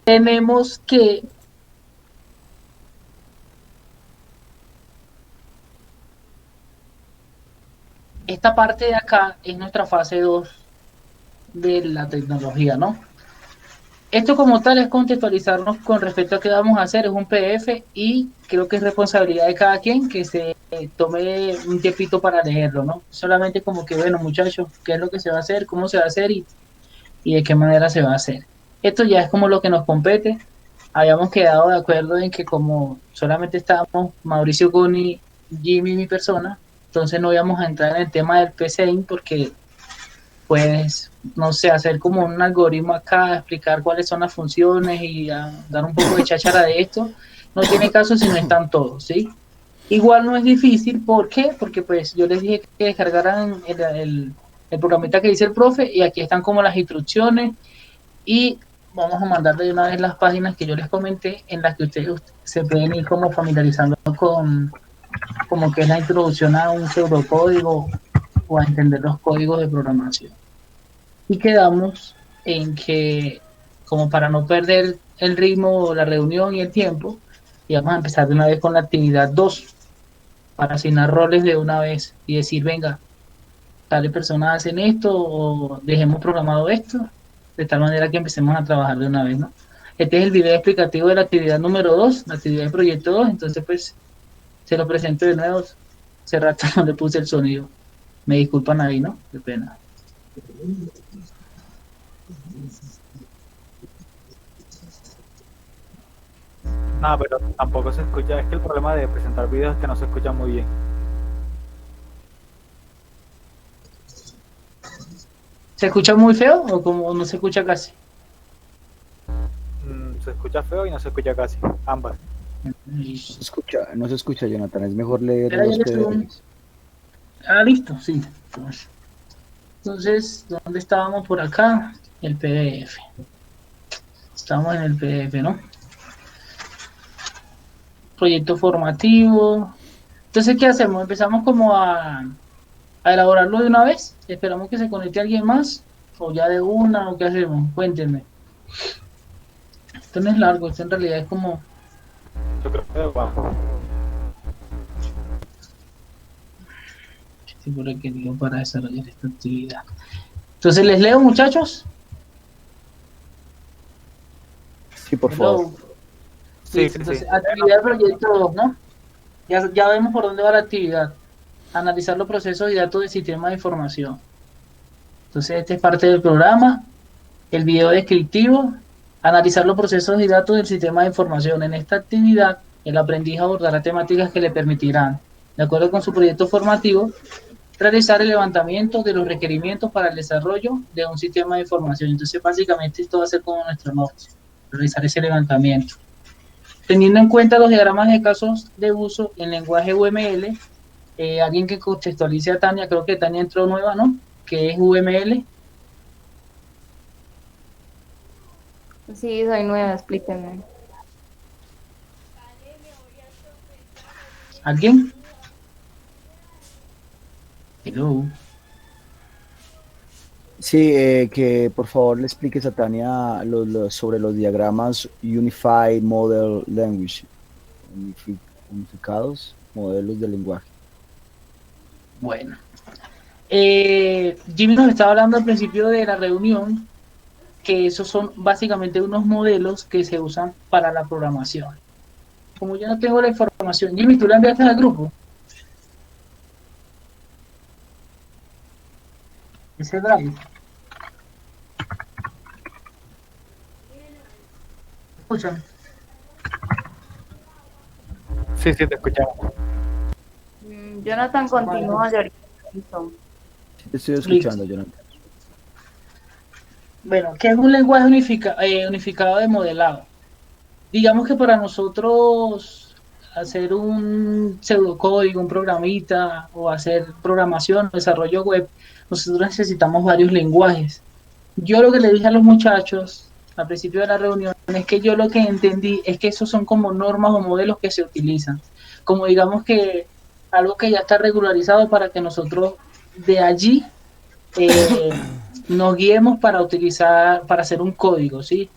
tenemos que esta parte de acá es nuestra fase 2 de la tecnología, ¿no? Esto como tal es contextualizarnos con respecto a qué vamos a hacer, es un PDF y creo que es responsabilidad de cada quien que se tome un tiempito para leerlo, ¿no? Solamente como que, bueno, muchachos, ¿qué es lo que se va a hacer? ¿Cómo se va a hacer? Y de qué manera se va a hacer. Esto ya es como lo que nos compete. Habíamos quedado de acuerdo en que como solamente estábamos Mauricio Goni, Jimmy y mi persona, entonces no íbamos a entrar en el tema del PCI porque pues, no sé, hacer como un algoritmo acá, explicar cuáles son las funciones y dar un poco de cháchara de esto, no tiene caso si no están todos, ¿sí? Igual no es difícil, ¿por qué? Porque pues yo les dije que descargaran el programita que dice el profe y aquí están como las instrucciones y vamos a mandarle de una vez las páginas que yo les comenté en las que ustedes se pueden ir como familiarizando con como que es la introducción a un pseudocódigo o a entender los códigos de programación. Y quedamos en que, como para no perder el ritmo, la reunión y el tiempo, íbamos a empezar de una vez con la actividad 2 para asignar roles de una vez y decir, venga, tales personas hacen esto o dejemos programado esto, de tal manera que empecemos a trabajar de una vez, ¿no? Este es el video explicativo de la actividad número 2, la actividad de proyecto 2, entonces pues se lo presento de nuevo. Hace rato no le puse el sonido. Me disculpan ahí, ¿no? Qué pena. No, pero tampoco se escucha. Es que el problema de presentar videos es que no se escucha muy bien. ¿Se escucha muy feo o como no se escucha casi? Se escucha feo y no se escucha casi. Ambas. No se escucha, Jonathan. Es mejor leer Espera, ya los le subo. PDFs. Ah, listo, sí. Entonces, ¿dónde estábamos por acá? El PDF. Estamos en el PDF, ¿no? Proyecto formativo. Entonces, ¿qué hacemos? Empezamos como a elaborarlo de una vez. Esperamos que se conecte alguien más. O ya de una, o qué hacemos. Cuéntenme. Esto no es largo, esto en realidad es como. Yo creo que bajo. Estoy por aquí digo para desarrollar esta actividad. Entonces, ¿les leo, muchachos? Sí, por favor. Sí, Listo, sí, entonces, sí. actividad proyecto 2, ¿no? Ya vemos por dónde va la actividad. Analizar los procesos y datos del sistema de información. Entonces, esta es parte del programa. El video descriptivo. Analizar los procesos y datos del sistema de información. En esta actividad, el aprendiz abordará temáticas que le permitirán, de acuerdo con su proyecto formativo, realizar el levantamiento de los requerimientos para el desarrollo de un sistema de información. Entonces, básicamente, esto va a ser como nuestro norte, realizar ese levantamiento. Teniendo en cuenta los diagramas de casos de uso en lenguaje UML, alguien que contextualice a Tania, creo que Tania entró nueva, ¿no? Que es UML. Sí, soy nueva, explíquenme. ¿Alguien? Hello. Sí, que por favor le expliques a Tania sobre los diagramas Unified Model Language, unificados modelos de lenguaje. Bueno. Jimmy nos estaba hablando al principio de la reunión que esos son básicamente unos modelos que se usan para la programación. Como yo no tengo la información, Jimmy, ¿tú la enviaste al grupo? Ese drive. Escúchame. Sí, sí, te escuchamos. Jonathan, continúa de ahorita. Listo. Sí, te estoy escuchando, Jonathan. Bueno, ¿qué es un lenguaje unificado de modelado? Digamos que para nosotros hacer un pseudocódigo, un programita o hacer programación, desarrollo web, nosotros necesitamos varios lenguajes. Yo lo que le dije a los muchachos al principio de la reunión es que yo lo que entendí es que esos son como normas o modelos que se utilizan, como digamos que algo que ya está regularizado para que nosotros de allí nos guiemos para utilizar, para hacer un código, ¿sí?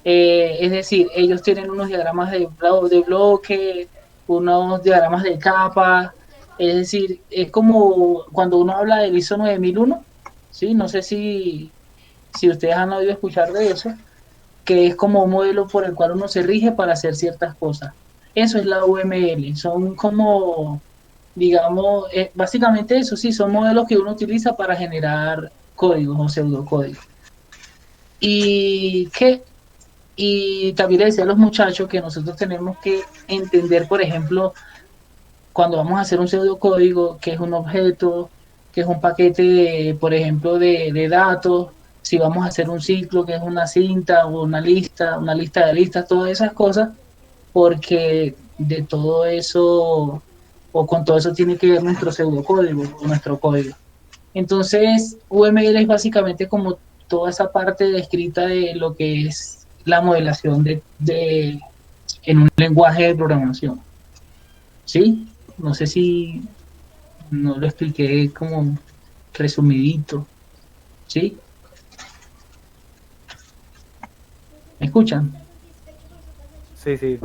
Es decir, ellos tienen unos diagramas de bloque, unos diagramas de capa, es decir, es como cuando uno habla del ISO 9001, ¿sí? No sé si ustedes han oído escuchar de eso, que es como un modelo por el cual uno se rige para hacer ciertas cosas. Eso es la UML, son como, digamos, básicamente eso, sí, son modelos que uno utiliza para generar códigos o pseudocódigos. Y que y también le decía a los muchachos que nosotros tenemos que entender, por ejemplo, cuando vamos a hacer un pseudocódigo, que es un objeto, que es un paquete, por ejemplo, de datos, si vamos a hacer un ciclo, que es una cinta o una lista de listas, todas esas cosas, porque de todo eso, o con todo eso tiene que ver nuestro pseudocódigo, o nuestro código. Entonces, UML es básicamente como toda esa parte descrita de lo que es la modelación en un lenguaje de programación. ¿Sí? No sé si no lo expliqué como resumidito. ¿Sí? ¿Me escuchan? Sí, sí,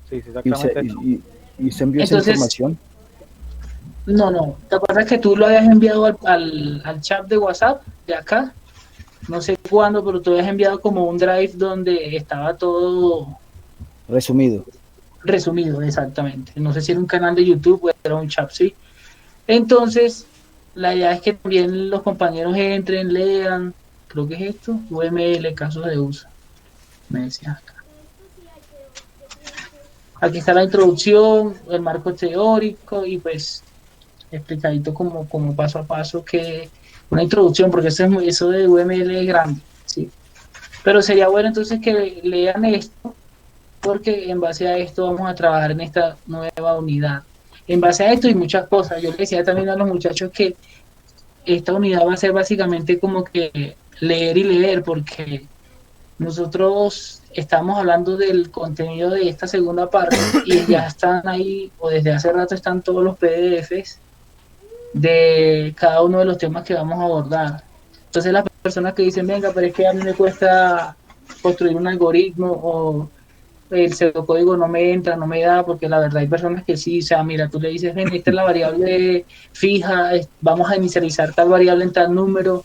sí, Y usted, exactamente. y usted envió esa Entonces, información. no. ¿Te acuerdas que tú lo habías enviado al chat de WhatsApp de acá? No sé cuándo, pero tú habías enviado como un drive donde estaba todo Resumido. resumido, exactamente. No sé si era un canal de YouTube o era un chat, sí. Entonces, la idea es que también los compañeros entren, lean, creo que es esto, UML, casos de uso. Me decía acá. Aquí está la introducción, el marco teórico y pues explicadito como paso a paso que una introducción, porque eso de UML es grande, ¿sí? Pero sería bueno entonces que lean esto, porque en base a esto vamos a trabajar en esta nueva unidad. En base a esto y muchas cosas, yo les decía también a los muchachos que esta unidad va a ser básicamente como que leer y leer, porque nosotros estamos hablando del contenido de esta segunda parte y ya están ahí, o desde hace rato están todos los PDFs de cada uno de los temas que vamos a abordar. Entonces las personas que dicen, venga, pero es que a mí me cuesta construir un algoritmo o el pseudocódigo no me entra, no me da, porque la verdad hay personas que sí, o sea, mira, tú le dices, ven, esta es la variable fija, vamos a inicializar tal variable en tal número,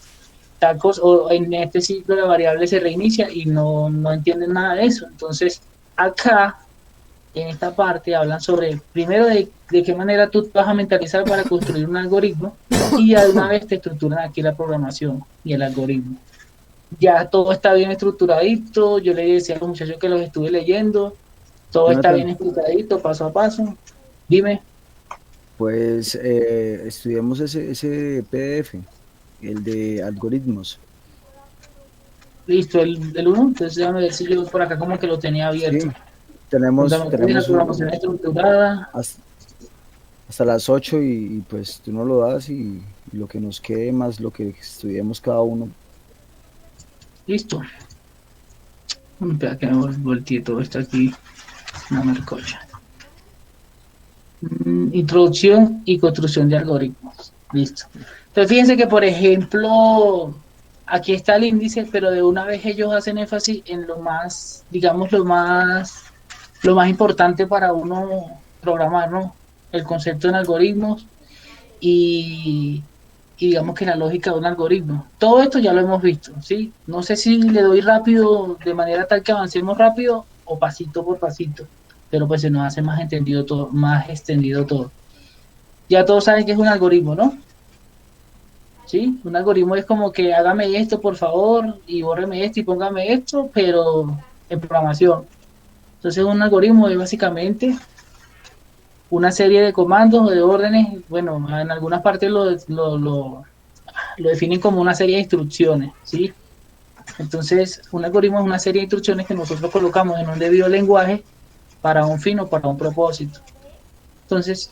tal cosa, o en este ciclo la variable se reinicia y no entienden nada de eso. Entonces, acá, en esta parte, hablan sobre, primero, de qué manera tú te vas a mentalizar para construir un algoritmo y ya de una vez te estructuran aquí la programación y el algoritmo. Ya todo está bien estructuradito, yo le decía a los muchachos que los estuve leyendo, todo está bien Jonathan, explicadito, paso a paso. Dime, pues estudiamos ese PDF, el de algoritmos. listo, el uno, entonces déjame ver si yo por acá como que lo tenía abierto. Sí, tenemos, Fundamentos de la tenemos programación estructurada, hasta, hasta las 8 y, pues tú nos lo das y lo que nos quede más lo que estudiemos cada uno. listo. Espera que me volteé todo esto aquí, una mercocha. Introducción y construcción de algoritmos. Listo. Entonces fíjense que, por ejemplo, aquí está el índice, pero de una vez ellos hacen énfasis en lo más, digamos, lo más importante para uno programar, ¿no? El concepto en algoritmos y digamos que la lógica de un algoritmo. Todo esto ya lo hemos visto, ¿sí? No sé si le doy rápido, de manera tal que avancemos rápido o pasito por pasito, pero pues se nos hace más entendido todo, más extendido todo. Ya todos saben que es un algoritmo, ¿no? ¿Sí? Un algoritmo es como que hágame esto, por favor, y bórreme esto y póngame esto, pero en programación. Entonces un algoritmo es básicamente una serie de comandos o de órdenes, bueno, en algunas partes lo definen como una serie de instrucciones, ¿sí? Entonces, un algoritmo es una serie de instrucciones que nosotros colocamos en un debido lenguaje para un fin o para un propósito. Entonces,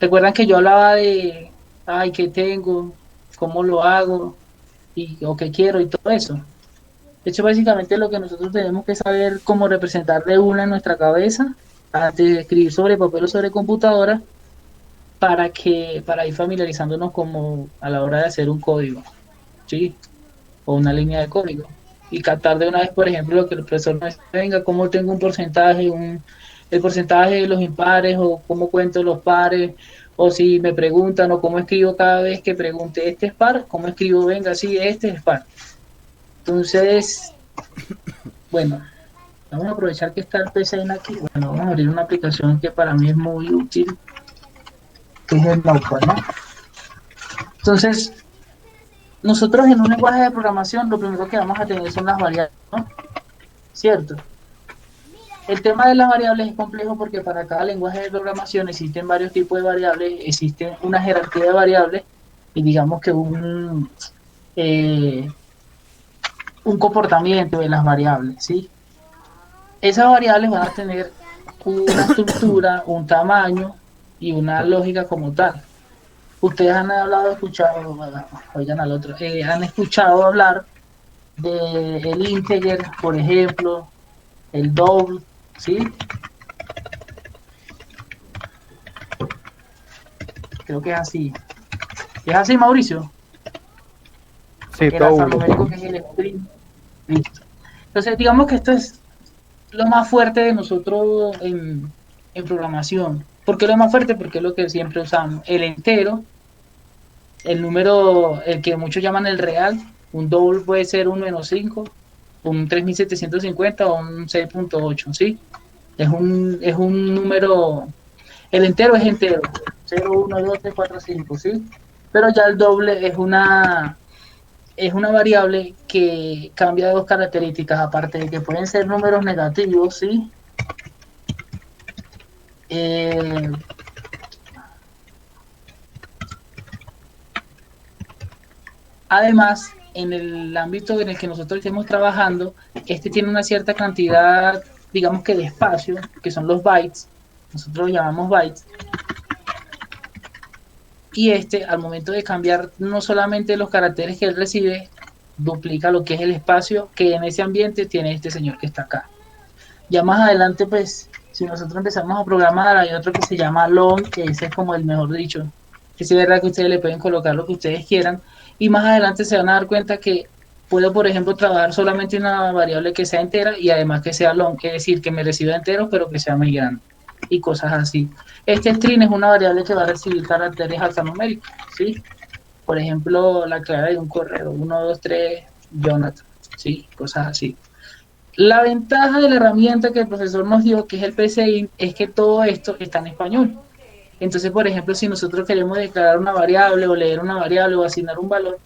recuerdan que yo hablaba de, ay, ¿qué tengo? ¿Cómo lo hago? O qué quiero y todo eso. De hecho, básicamente lo que nosotros tenemos que saber cómo representar de una en nuestra cabeza antes de escribir sobre papel o sobre computadora para ir familiarizándonos como a la hora de hacer un código, ¿sí? O una línea de código. y captar de una vez, por ejemplo, lo que el profesor me dice, venga, cómo tengo un porcentaje, el porcentaje de los impares, o cómo cuento los pares, o si me preguntan, o cómo escribo cada vez que pregunte, este es par, cómo escribo, venga, sí, este es par. Entonces, bueno, vamos a aprovechar que está el PCN aquí. Bueno, vamos a abrir una aplicación que para mí es muy útil, que es el Notepad, ¿no? Entonces, nosotros en un lenguaje de programación lo primero que vamos a tener son las variables, ¿no? ¿Cierto? El tema de las variables es complejo porque para cada lenguaje de programación existen varios tipos de variables, existe una jerarquía de variables y digamos que un comportamiento de las variables, ¿sí? Esas variables van a tener una estructura, un tamaño y una lógica como tal. Ustedes han hablado, escuchado, oigan al otro, han escuchado hablar del integer, por ejemplo, el double, ¿sí? Creo que es así. ¿Es así, Mauricio? Sí, El todo. alfanumérico que es el string. Listo. Entonces, digamos que esto es lo más fuerte de nosotros en programación. ¿Por qué lo más fuerte? Porque es lo que siempre usamos. El entero, el número, el que muchos llaman el real, un double puede ser un -5, un 3750 o un 6.8, ¿sí? Es un número, el entero es entero, 0, 1, 2, 3, 4, 5, ¿sí? Pero ya el doble es una variable que cambia de dos características, aparte de que pueden ser números negativos, ¿sí? Además, en el ámbito en el que nosotros estemos trabajando, este tiene una cierta cantidad, digamos que de espacio, que son los bytes, nosotros lo llamamos bytes, y al momento de cambiar no solamente los caracteres que él recibe, duplica lo que es el espacio que en ese ambiente tiene este señor que está acá. Ya más adelante, pues, si nosotros empezamos a programar, hay otro que se llama long, que ese es como el mejor dicho, que sí es verdad que ustedes le pueden colocar lo que ustedes quieran, y más adelante se van a dar cuenta que puedo, por ejemplo, trabajar solamente una variable que sea entera y además que sea long, es decir, que me reciba enteros, pero que sea muy grande, y cosas así. Este string es una variable que va a recibir caracteres alfanuméricos, ¿sí? Por ejemplo, la clave de un correo, 1, 2, 3, Jonathan, ¿sí? Cosas así. La ventaja de la herramienta que el profesor nos dio, que es el PCI, es que todo esto está en español. Entonces, por ejemplo, si nosotros queremos declarar una variable o leer una variable o asignar un valor,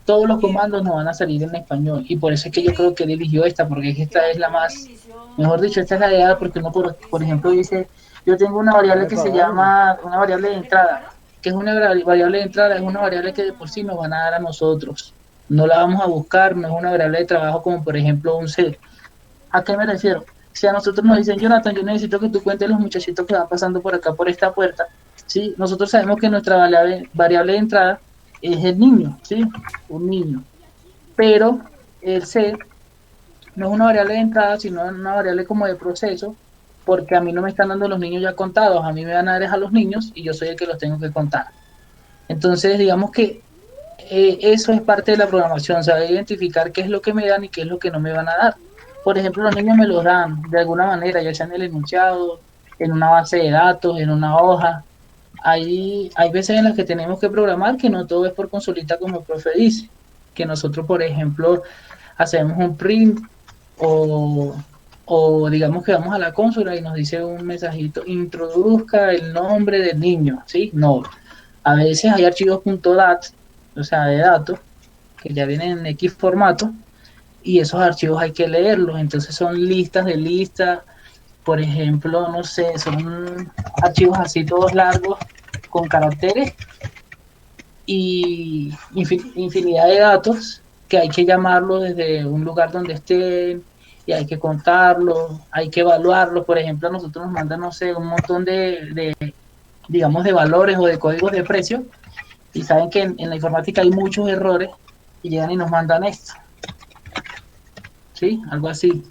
todos los comandos nos van a salir en español. Y por eso es que yo creo que él eligió esta, porque esta es la más, mejor dicho, esta es la ideal, porque uno, por ejemplo, dice, yo tengo una variable que se llama una variable de entrada, que es una variable de entrada, es una variable que de por sí nos van a dar a nosotros. No la vamos a buscar, no es una variable de trabajo como, por ejemplo, un C. ¿A qué me refiero? Si a nosotros nos dicen, Jonathan, yo necesito que tú cuentes los muchachitos que van pasando por acá, por esta puerta, ¿sí? Nosotros sabemos que nuestra variable de entrada es el niño, ¿sí? Un niño. Pero el C no es una variable de entrada, sino una variable como de proceso, porque a mí no me están dando los niños ya contados, a mí me van a dar a los niños y yo soy el que los tengo que contar. Entonces, digamos que eso es parte de la programación, saber identificar qué es lo que me dan y qué es lo que no me van a dar. Por ejemplo, los niños me los dan de alguna manera, ya sea en el enunciado, en una base de datos, en una hoja. Hay veces en las que tenemos que programar que no todo es por consolita como el profe dice, que nosotros, por ejemplo, hacemos un print o digamos que vamos a la consola y nos dice un mensajito, introduzca el nombre del niño, ¿sí? No. A veces hay archivos .dat, o sea, de datos, que ya vienen en X formato, y esos archivos hay que leerlos, entonces son listas de listas, por ejemplo, no sé, son archivos así todos largos con caracteres y infinidad de datos que hay que llamarlos desde un lugar donde estén y hay que contarlos, hay que evaluarlos. Por ejemplo, a nosotros nos mandan, no sé, un montón digamos, de valores o de códigos de precio y saben que en la informática hay muchos errores y llegan y nos mandan esto. ¿Sí? Algo así.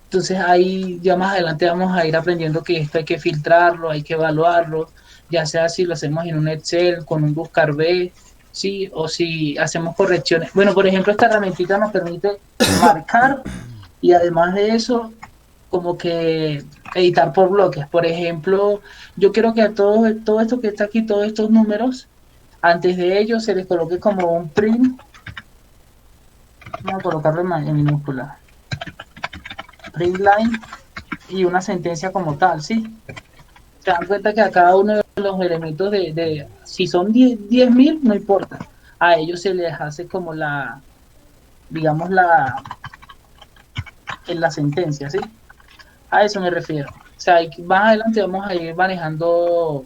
Entonces ahí ya más adelante vamos a ir aprendiendo que esto hay que filtrarlo, hay que evaluarlo, ya sea si lo hacemos en un Excel, con un buscar B, ¿sí? O si hacemos correcciones. Bueno, por ejemplo, esta herramientita nos permite marcar y además de eso, como que editar por bloques. Por ejemplo, yo quiero que a todo esto que está aquí, todos estos números, antes de ellos se les coloque como un print. Vamos a colocarlo en minúscula. Print line y una sentencia como tal, ¿sí? Se dan cuenta que a cada uno de los elementos si son 10.000, no importa. A ellos se les hace como digamos, en la sentencia, ¿sí? A eso me refiero. O sea, más adelante vamos a ir manejando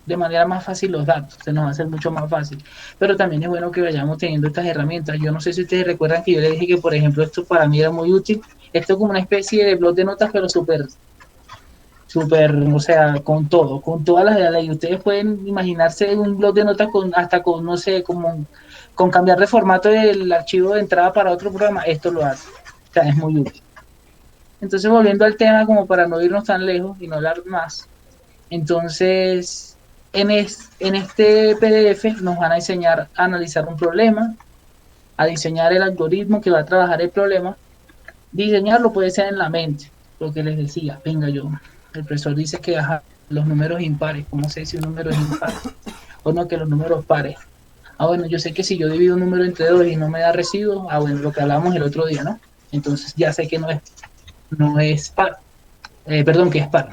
de manera más fácil los datos, se nos va a hacer mucho más fácil. Pero también es bueno que vayamos teniendo estas herramientas. Yo no sé si ustedes recuerdan que yo les dije que, por ejemplo, esto para mí era muy útil. Esto es como una especie de blog de notas, pero súper, o sea, con todo, con todas las de la ley. Ustedes pueden imaginarse un blog de notas hasta con, no sé, como con cambiar de formato del archivo de entrada para otro programa. Esto lo hace. O sea, es muy útil. Entonces, volviendo al tema, como para no irnos tan lejos y no hablar más, entonces, en este PDF nos van a enseñar a analizar un problema, a diseñar el algoritmo que va a trabajar el problema. Diseñarlo puede ser en la mente, lo que les decía, venga yo, el profesor dice que los números impares, ¿cómo sé si un número es impar? O no, que los números pares. Ah, bueno, yo sé que si yo divido un número entre 2 y no me da residuo, bueno, lo que hablábamos el otro día, ¿no? Entonces ya sé que no es par, perdón, que es par.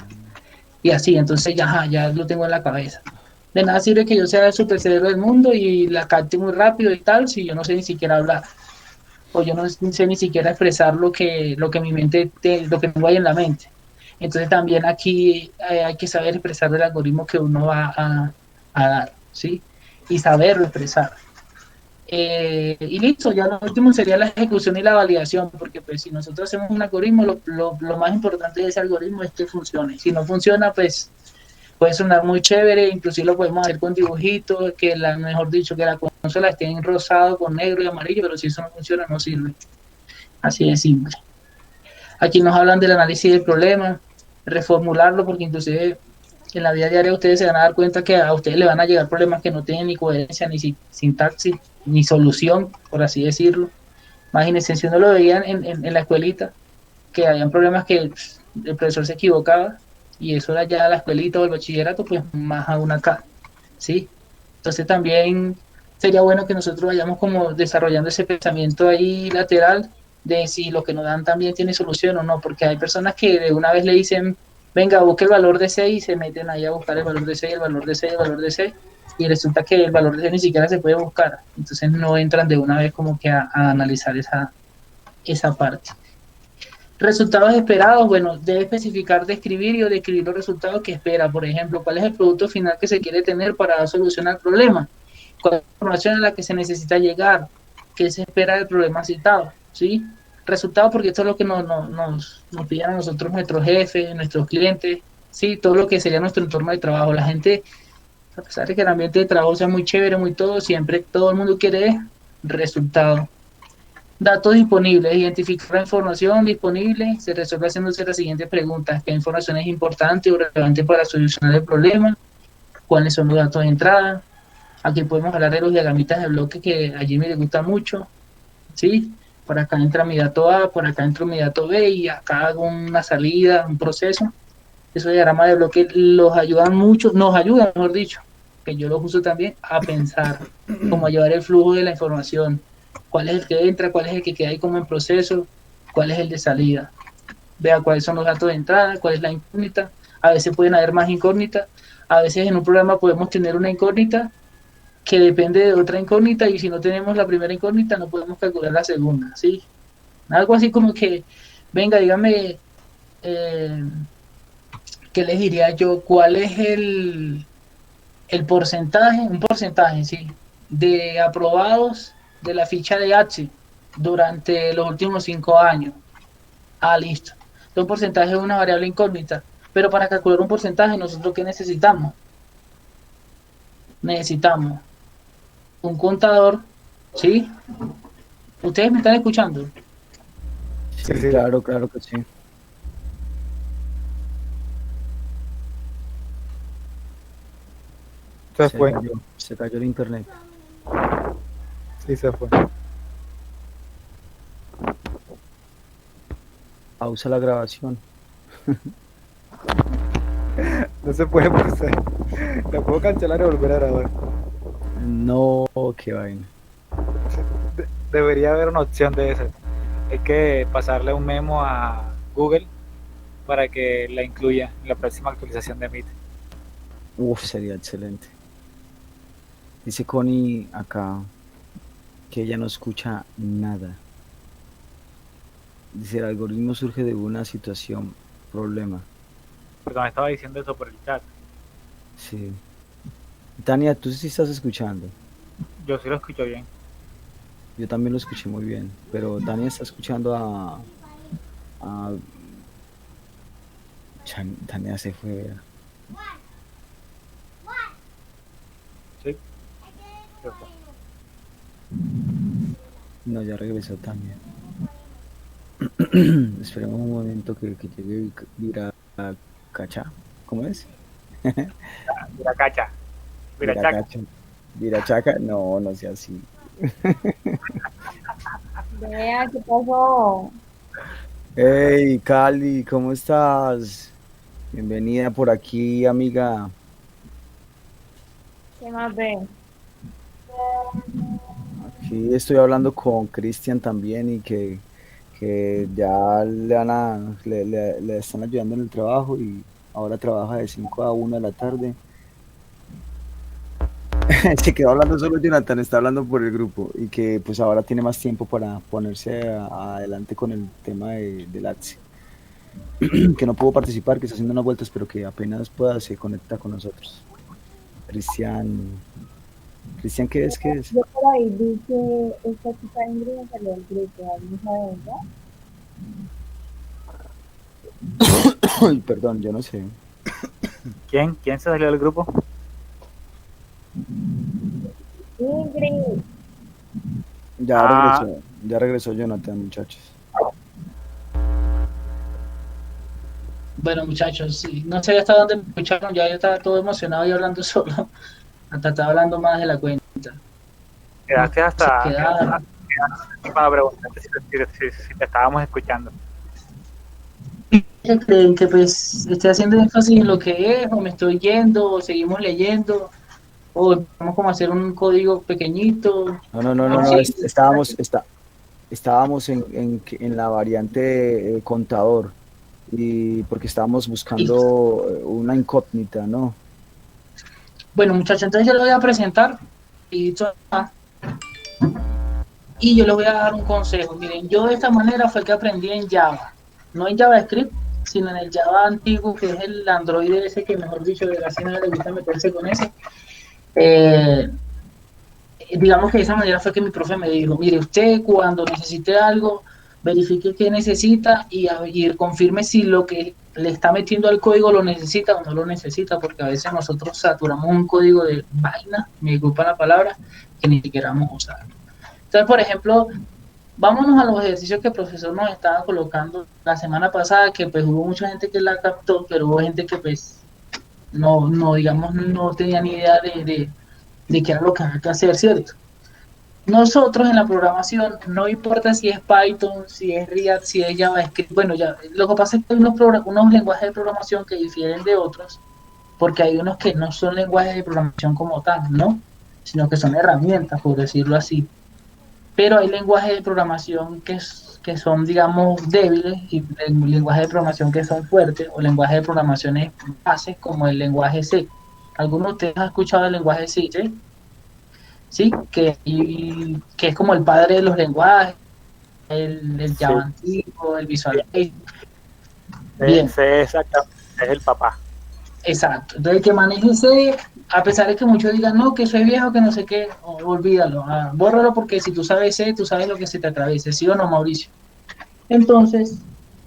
Y así, entonces ya lo tengo en la cabeza. De nada sirve que yo sea el super cerebro del mundo y la capte muy rápido y tal, si yo no sé ni siquiera hablar. O yo no sé ni siquiera expresar lo que mi mente, lo que tengo ahí en la mente. Entonces también aquí hay que saber expresar el algoritmo que uno va a dar, ¿sí? Y saberlo expresar. Y listo, ya lo último sería la ejecución y la validación, porque pues si nosotros hacemos un algoritmo, lo más importante de ese algoritmo es que funcione. Si no funciona, pues puede sonar muy chévere, inclusive lo podemos hacer con dibujitos, mejor dicho, que la consola esté en rosado, con negro y amarillo, pero si eso no funciona, no sirve. Así de simple. Aquí nos hablan del análisis del problema, reformularlo, porque inclusive en la vida diaria ustedes se van a dar cuenta que a ustedes le van a llegar problemas que no tienen ni coherencia, ni sintaxis, ni solución, por así decirlo. Imagínense, si uno lo veía en la escuelita, que habían problemas que el profesor se equivocaba, y eso era ya la escuelita o el bachillerato, pues más aún acá, ¿sí? Entonces también sería bueno que nosotros vayamos como desarrollando ese pensamiento ahí lateral de si lo que nos dan también tiene solución o no, porque hay personas que de una vez le dicen, venga, busque el valor de C y se meten ahí a buscar el valor de C, el valor de C, el valor de C, y resulta que el valor de C ni siquiera se puede buscar, entonces no entran de una vez como que a analizar esa parte. Resultados esperados, bueno, debe especificar, describir y o describir los resultados que espera. Por ejemplo, cuál es el producto final que se quiere tener para dar solución al problema, cuál es la información a la que se necesita llegar, qué se espera del problema citado, ¿sí? Resultados, porque esto es lo que nos piden a nosotros nuestros jefes, nuestros clientes, ¿sí? Todo lo que sería nuestro entorno de trabajo. La gente, a pesar de que el ambiente de trabajo sea muy chévere, muy todo, siempre todo el mundo quiere resultados. Datos disponibles, identificar la información disponible, se resuelve haciéndose las siguientes preguntas: ¿qué información es importante o relevante para solucionar el problema? ¿Cuáles son los datos de entrada? Aquí podemos hablar de los diagramitas de bloque que a Jimmy le gusta mucho, ¿sí? Por acá entra mi dato A, por acá entra mi dato B y acá hago una salida, un proceso. Esos diagramas de bloque los ayudan mucho, nos ayudan, mejor dicho, que yo los uso también, a pensar, cómo a llevar el flujo de la información. ¿Cuál es el que entra? ¿Cuál es el que queda ahí como en proceso? ¿Cuál es el de salida? Vea cuáles son los datos de entrada, cuál es la incógnita. A veces pueden haber más incógnitas. A veces en un programa podemos tener una incógnita que depende de otra incógnita y si no tenemos la primera incógnita no podemos calcular la segunda, ¿sí? Algo así como que, venga, dígame, ¿qué les diría yo? ¿Cuál es el porcentaje? Un porcentaje, sí, de aprobados de la ficha de H durante los últimos 5 años. Ah, listo. Un porcentaje es una variable incógnita. Pero para calcular un porcentaje, ¿nosotros qué necesitamos? Necesitamos un contador, ¿sí? ¿Ustedes me están escuchando? Sí, Sí. claro, claro que sí. Se fue. Se cayó el internet. Sí, se fue. pausa la grabación. No se puede pasar. La puedo cancelar y volver a grabar. No, qué vaina. Debería haber una opción de eso. Hay que pasarle un memo a Google para que la incluya en la próxima actualización de Meet. Uf, sería excelente. Dice Connie acá que ella no escucha nada. Dice, el algoritmo surge de una situación, problema. Porque me estaba diciendo eso por el chat. Sí. Tania, tú sí estás escuchando. Yo sí lo escucho bien. Yo también lo escuché muy bien, pero Tania está escuchando a... Tania se fue. Sí. Cierto. No, ya regresó Tania. Esperemos un momento que llegue Viracacha. ¿Cómo es? Viracacha. Virachaca. Viracacha. Virachaca. No, no sea así. Vea, ¿qué pasó? Hey, Cali, ¿cómo estás? Bienvenida por aquí, amiga. ¿Qué más ve? Aquí estoy hablando con Cristian también y que ya le están ayudando en el trabajo y ahora trabaja de 5 a 1 de la tarde. Se quedó hablando solo Jonathan, está hablando por el grupo y que pues ahora tiene más tiempo para ponerse adelante con el tema del ATSE. Que no pudo participar, que está haciendo unas vueltas, pero que apenas pueda se conecta con nosotros. Cristian, ¿qué es? ¿Qué es? Yo por ahí vi que esta chica Ingrid salió del grupo, ¿alguien sabe, verdad? Ay, perdón, yo no sé. ¿Quién se salió del grupo? Ingrid. Ya regresó Jonathan, muchachos. Bueno, muchachos, sí, no sé hasta dónde me escucharon, ya yo estaba todo emocionado y hablando solo, hasta estaba hablando más de la cuenta. Quedaste hasta... Se quedaron. Para preguntarte si te estábamos escuchando. ¿Creen que pues estoy haciendo énfasis en lo que es, o me estoy yendo, o seguimos leyendo, o vamos como a hacer un código pequeñito? No, Sí. estábamos en la variante contador y porque estábamos buscando una incógnita, ¿no? Bueno, muchachos, entonces yo lo voy a presentar y yo les voy a dar un consejo. Miren, yo de esta manera fue que aprendí en Java, no en JavaScript, sino en el Java antiguo, que es el Android ese que, mejor dicho, de la cena le gusta meterse con ese. Digamos que de esa manera fue que mi profe me dijo, mire, usted cuando necesite algo, verifique qué necesita y confirme si lo que le está metiendo al código lo necesita o no lo necesita, porque a veces nosotros saturamos un código de vaina, me disculpa la palabra, que ni siquiera vamos a usar. Entonces, por ejemplo, vámonos a los ejercicios que el profesor nos estaba colocando la semana pasada, que pues hubo mucha gente que la captó, pero hubo gente que pues no digamos, no tenía ni idea de qué era lo que había que hacer, ¿cierto? Nosotros en la programación, no importa si es Python, si es React, si es JavaScript, bueno, ya, lo que pasa es que hay unos lenguajes de programación que difieren de otros, porque hay unos que no son lenguajes de programación como tal, ¿no? Sino que son herramientas, por decirlo así. Pero hay lenguajes de programación que son, digamos, débiles y lenguajes de programación que son fuertes, o lenguajes de programaciones bases como el lenguaje C. ¿Alguno de ustedes ha escuchado el lenguaje C? ¿Sí? Que es como el padre de los lenguajes, el Java antiguo, el Visual Basic. Bien. C exactamente, es el papá. Exacto. Entonces, el que maneje C, a pesar de que muchos digan, no, que soy viejo, que no sé qué, olvídalo, bórralo, porque si tú sabes C, tú sabes lo que se te atraviesa, ¿sí o no, Mauricio? Entonces,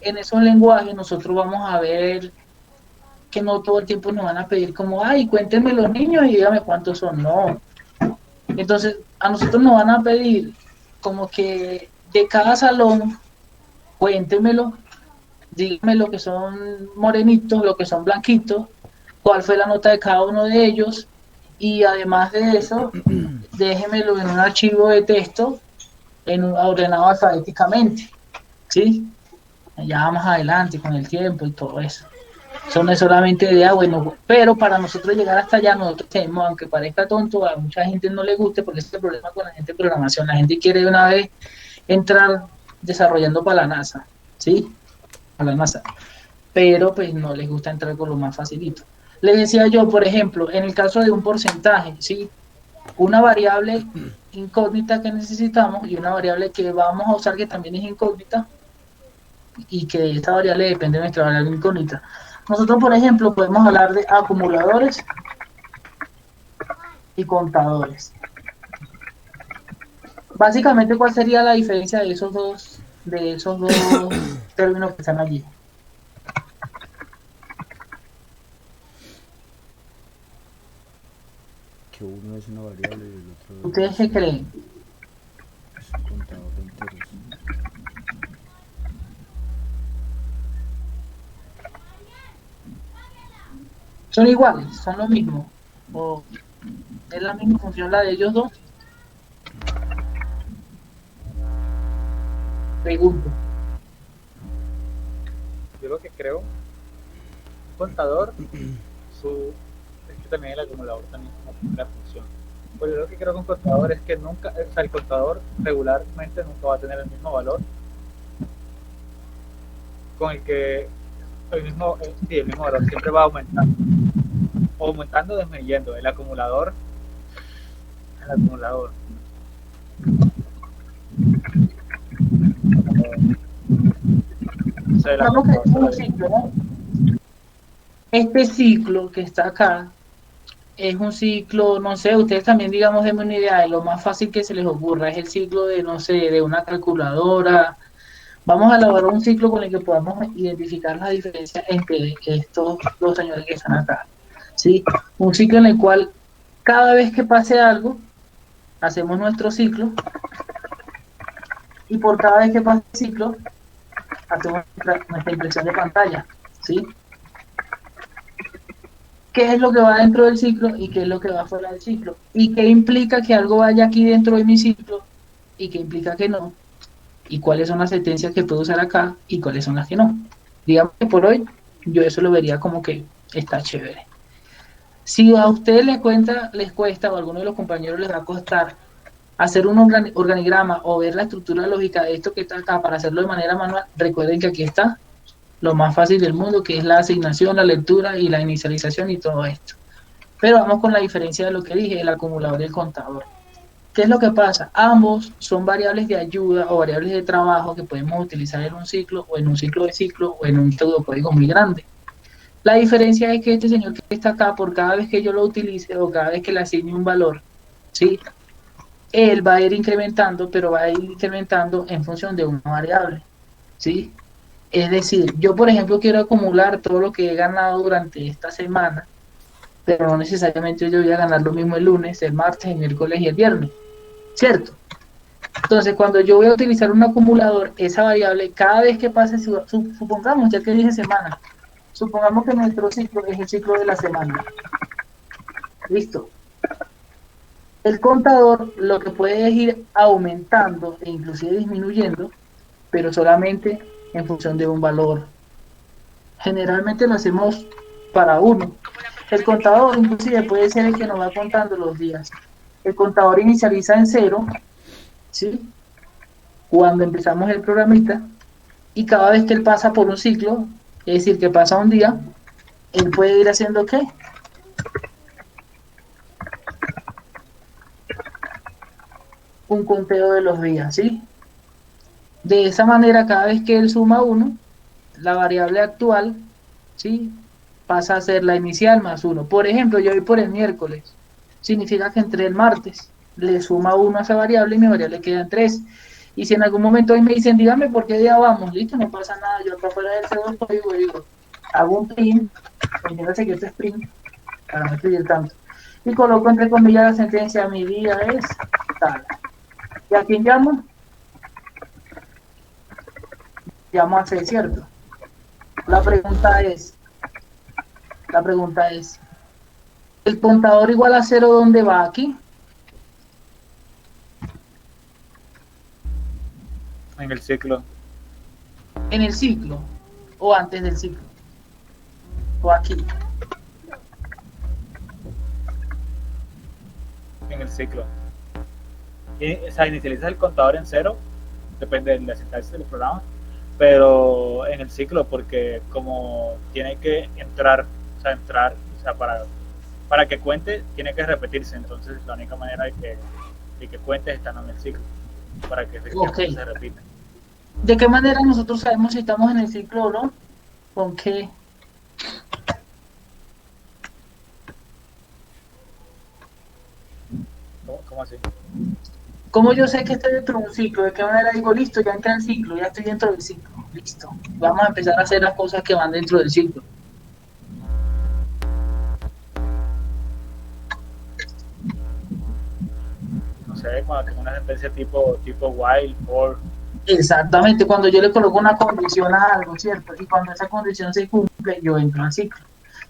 en esos lenguajes nosotros vamos a ver que no todo el tiempo nos van a pedir como, ay, cuéntenme los niños y dígame cuántos son. No. Entonces, a nosotros nos van a pedir como que de cada salón, cuéntemelo, díganme lo que son morenitos, lo que son blanquitos, cuál fue la nota de cada uno de ellos, y además de eso, déjemelo en un archivo de texto ordenado alfabéticamente, ¿sí? ya más adelante con el tiempo y todo eso. Eso no es solamente idea, bueno, pero para nosotros llegar hasta allá, nosotros tenemos, aunque parezca tonto, a mucha gente no le guste, porque ese es el problema con la gente de programación. La gente quiere de una vez entrar desarrollando para la NASA, ¿sí? Para la NASA. Pero pues no les gusta entrar con lo más facilito. Les decía yo, por ejemplo, en el caso de un porcentaje, ¿sí? Una variable incógnita que necesitamos y una variable que vamos a usar que también es incógnita y que esta variable depende de nuestra variable incógnita. Nosotros, por ejemplo, podemos hablar de acumuladores y contadores. Básicamente, ¿cuál sería la diferencia de esos dos términos que están allí? Que uno es una variable y el otro ¿Ustedes qué creen? es un contador de enteros. ¿Son iguales? ¿Son lo mismo? ¿O es la misma función la de ellos dos? Pregunto. Yo lo que creo, un contador, es que también el acumulador también como la función. Pues yo lo que creo con un contador es que nunca, o sea, el contador regularmente nunca va a tener el mismo valor con el que el mismo valor siempre va aumentando o aumentando o disminuyendo. El acumulador. O sea, Digamos que es un ciclo, ¿no? Este ciclo que está acá es un ciclo, no sé, ustedes también digamos denme una idea de lo más fácil que se les ocurra, es el ciclo de, no sé, de una calculadora. Vamos a elaborar un ciclo con el que podamos identificar la diferencia entre estos dos señores que están acá, ¿sí? Un ciclo en el cual cada vez que pase algo, hacemos nuestro ciclo y por cada vez que pase el ciclo, hacemos nuestra impresión de pantalla, ¿sí? ¿Qué es lo que va dentro del ciclo y qué es lo que va fuera del ciclo? ¿Y qué implica que algo vaya aquí dentro de mi ciclo y qué implica que no? ¿Y cuáles son las sentencias que puedo usar acá y cuáles son las que no? Digamos que por hoy yo eso lo vería como que está chévere. Si a ustedes les cuesta o a alguno de los compañeros les va a costar hacer un organigrama o ver la estructura lógica de esto que está acá para hacerlo de manera manual, recuerden que aquí está lo más fácil del mundo, que es la asignación, la lectura y la inicialización y todo esto. Pero vamos con la diferencia de lo que dije, el acumulador y el contador. ¿Qué es lo que pasa? Ambos son variables de ayuda o variables de trabajo que podemos utilizar en un ciclo o en un ciclo de ciclo o en un pseudocódigo muy grande. La diferencia es que este señor que está acá, por cada vez que yo lo utilice o cada vez que le asigne un valor, ¿sí? Él va a ir incrementando, pero va a ir incrementando en función de una variable, ¿sí? Es decir, yo por ejemplo quiero acumular todo lo que he ganado durante esta semana, pero no necesariamente yo voy a ganar lo mismo el lunes, el martes, el miércoles y el viernes, ¿cierto? Entonces, cuando yo voy a utilizar un acumulador, esa variable, cada vez que pase, supongamos, ya que dije semana, supongamos que nuestro ciclo es el ciclo de la semana. Listo. El contador lo que puede es ir aumentando e inclusive disminuyendo, pero solamente en función de un valor. Generalmente lo hacemos para uno. El contador inclusive puede ser el que nos va contando los días. El contador inicializa en 0, ¿sí? Cuando empezamos el programita, y cada vez que él pasa por un ciclo, es decir, que pasa un día, él puede ir haciendo ¿qué? Un conteo de los días, ¿sí? De esa manera, cada vez que él suma 1, la variable actual, ¿sí? Pasa a ser la inicial más 1. Por ejemplo, yo voy por el miércoles. Significa que entre el martes le suma 1 a esa variable y mi variable queda en 3. Y si en algún momento hoy me dicen, dígame por qué día vamos, listo, no pasa nada. Yo acá fuera del segundo código digo, hago un print, entiéndase que esto es print, para no escribir tanto. Y coloco entre comillas la sentencia, mi día es tal. ¿Y a quién llamo? Llamo a C, ¿cierto? La pregunta es, ¿el contador igual a 0 dónde va aquí? En el ciclo. en el ciclo o antes del ciclo o aquí. En el ciclo. O sea, inicializas el contador en 0, depende de la sintaxis del programa, pero en el ciclo, porque como tiene que entrar, para que cuente, tiene que repetirse, entonces la única manera de que cuente es estando en el ciclo, para que Okay. se repita. ¿De qué manera nosotros sabemos si estamos en el ciclo o no? ¿Con qué? ¿Cómo así? ¿Cómo yo sé que estoy dentro de un ciclo? ¿De qué manera digo, listo, ya entré en el ciclo, ya estoy dentro del ciclo? Listo. Vamos a empezar a hacer las cosas que van dentro del ciclo. No sé, cuando tengo una sentencia tipo while, for. Exactamente, cuando yo le coloco una condición a algo, ¿cierto? Y cuando esa condición se cumple, yo entro al ciclo.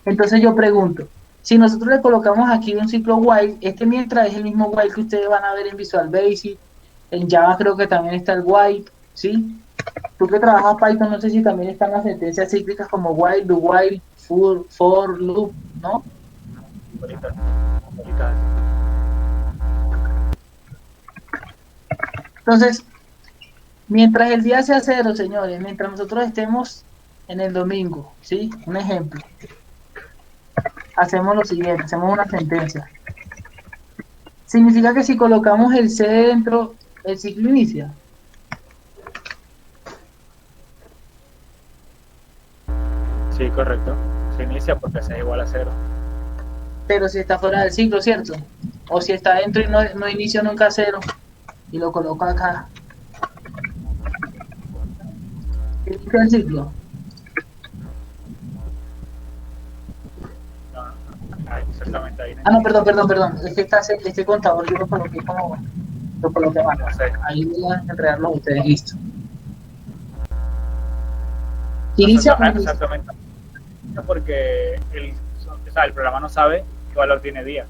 Entonces yo pregunto, si nosotros le colocamos aquí un ciclo while, este mientras es el mismo while que ustedes van a ver en Visual Basic, en Java creo que también está el while, ¿sí? Tú que trabajas Python, no sé si también están las sentencias cíclicas como while, do while, for, loop, ¿no? Ahorita. Entonces, mientras el día sea 0, señores, mientras nosotros estemos en el domingo, ¿sí? Un ejemplo. Hacemos lo siguiente, hacemos una sentencia. Significa que si colocamos el C dentro, el ciclo inicia. Sí, correcto. Se inicia porque C es igual a 0. Pero si está fuera del ciclo, ¿cierto? O si está dentro y no inicia nunca 0, y lo coloco acá. ¿Inicia el ciclo? Exactamente ahí. Ah, no, perdón. Es que este contador yo lo coloqué como... Lo coloqué mal. No sé. Ahí voy a enredarlo a ustedes, listo. Inicia o inicia. Exactamente. Porque el programa no sabe qué valor tiene día.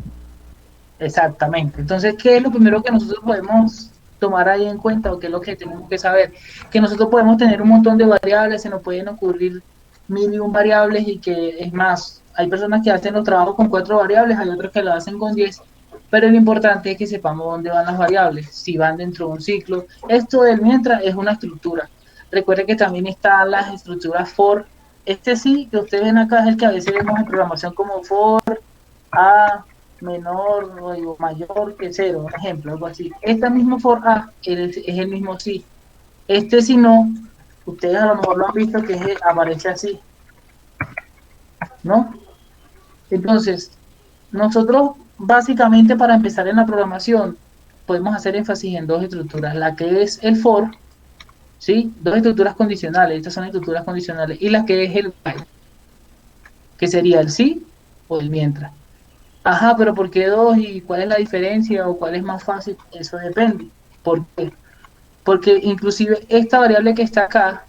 Exactamente. Entonces, ¿qué es lo primero que nosotros podemos tomar ahí en cuenta o qué es lo que tenemos que saber? Que nosotros podemos tener un montón de variables, se nos pueden ocurrir 1001 variables y que es más, hay personas que hacen los trabajos con 4 variables, hay otros que lo hacen con 10, pero lo importante es que sepamos dónde van las variables, si van dentro de un ciclo. Esto del mientras es una estructura. Recuerden que también están las estructuras for. Este sí, que ustedes ven acá es el que a veces vemos en programación como for, a, menor o mayor que 0, por ejemplo, algo así. Este mismo for A es el mismo sí. Este si no, ustedes a lo mejor lo han visto que aparece así, ¿no? Entonces, nosotros básicamente para empezar en la programación podemos hacer énfasis en 2 estructuras, la que es el for, ¿sí? 2 estructuras condicionales, estas son estructuras condicionales, y la que es el while, que sería el sí o el mientras. Ajá, pero ¿por qué 2 y cuál es la diferencia o cuál es más fácil? Eso depende. ¿Por qué? Porque inclusive esta variable que está acá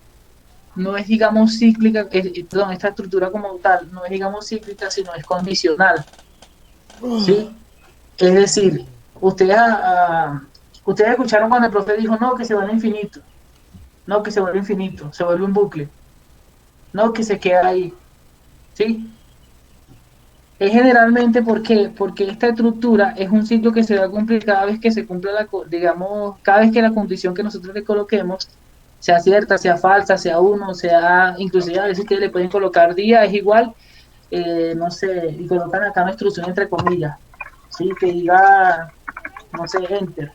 no es, digamos, cíclica, perdón, esta estructura como tal no es, digamos, cíclica, sino es condicional, ¿sí? Es decir, ustedes escucharon cuando el profe dijo, no, que se vuelve infinito, no, que se vuelve infinito, se vuelve un bucle, no, que se queda ahí, ¿sí? Es generalmente porque esta estructura es un ciclo que se va a cumplir cada vez que se cumple digamos, cada vez que la condición que nosotros le coloquemos sea cierta, sea falsa, sea 1, sea, inclusive a veces ustedes le pueden colocar día, es igual, no sé, y colocan acá una instrucción entre comillas, ¿sí? Que diga, no sé, enter.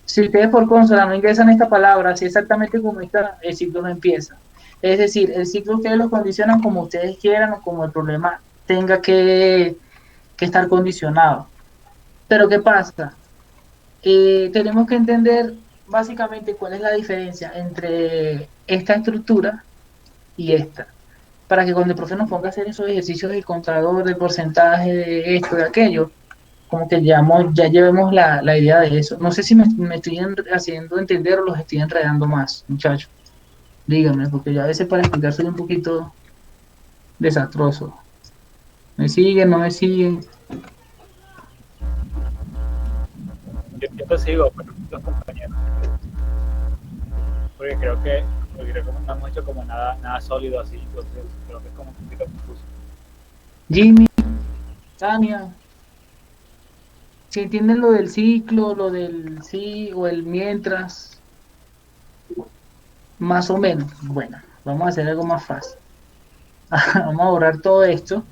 Si ustedes por consola no ingresan esta palabra, así exactamente como está, el ciclo no empieza. Es decir, el ciclo ustedes lo condicionan como ustedes quieran o como el problema tenga que estar condicionado. Pero ¿qué pasa? Tenemos que entender básicamente cuál es la diferencia entre esta estructura y esta. Para que cuando el profe nos ponga a hacer esos ejercicios del contador, del porcentaje, de esto, de aquello, como que ya llevemos la idea de eso. No sé si me estoy haciendo entender o los estoy enredando más, muchachos. Díganme, porque yo a veces para explicar soy un poquito desastroso. ¿Me siguen? ¿No me siguen? Yo te sigo, pero los compañeros. Porque creo que porque creo que no hemos hecho como nada sólido así, entonces creo que es como un poquito confuso. Jimmy, Tania, si entienden lo del ciclo, lo del sí o el mientras, más o menos. Bueno, vamos a hacer algo más fácil. Vamos a borrar todo esto.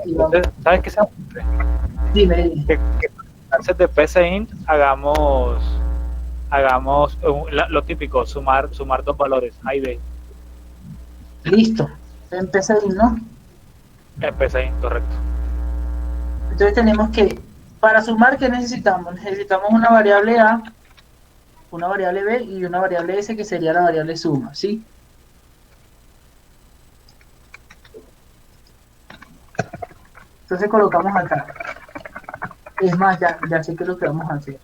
Entonces, ¿sabes qué se me ocurre? Dime. Que antes de PCInt hagamos lo típico, sumar dos valores, A y B. Listo. Empecé ahí, ¿no? En PCInt, correcto. Entonces tenemos que, para sumar, ¿qué necesitamos? Necesitamos una variable A, una variable B y una variable S, que sería la variable suma, ¿sí? Entonces colocamos acá. Es más, ya sé qué es lo que vamos a hacer.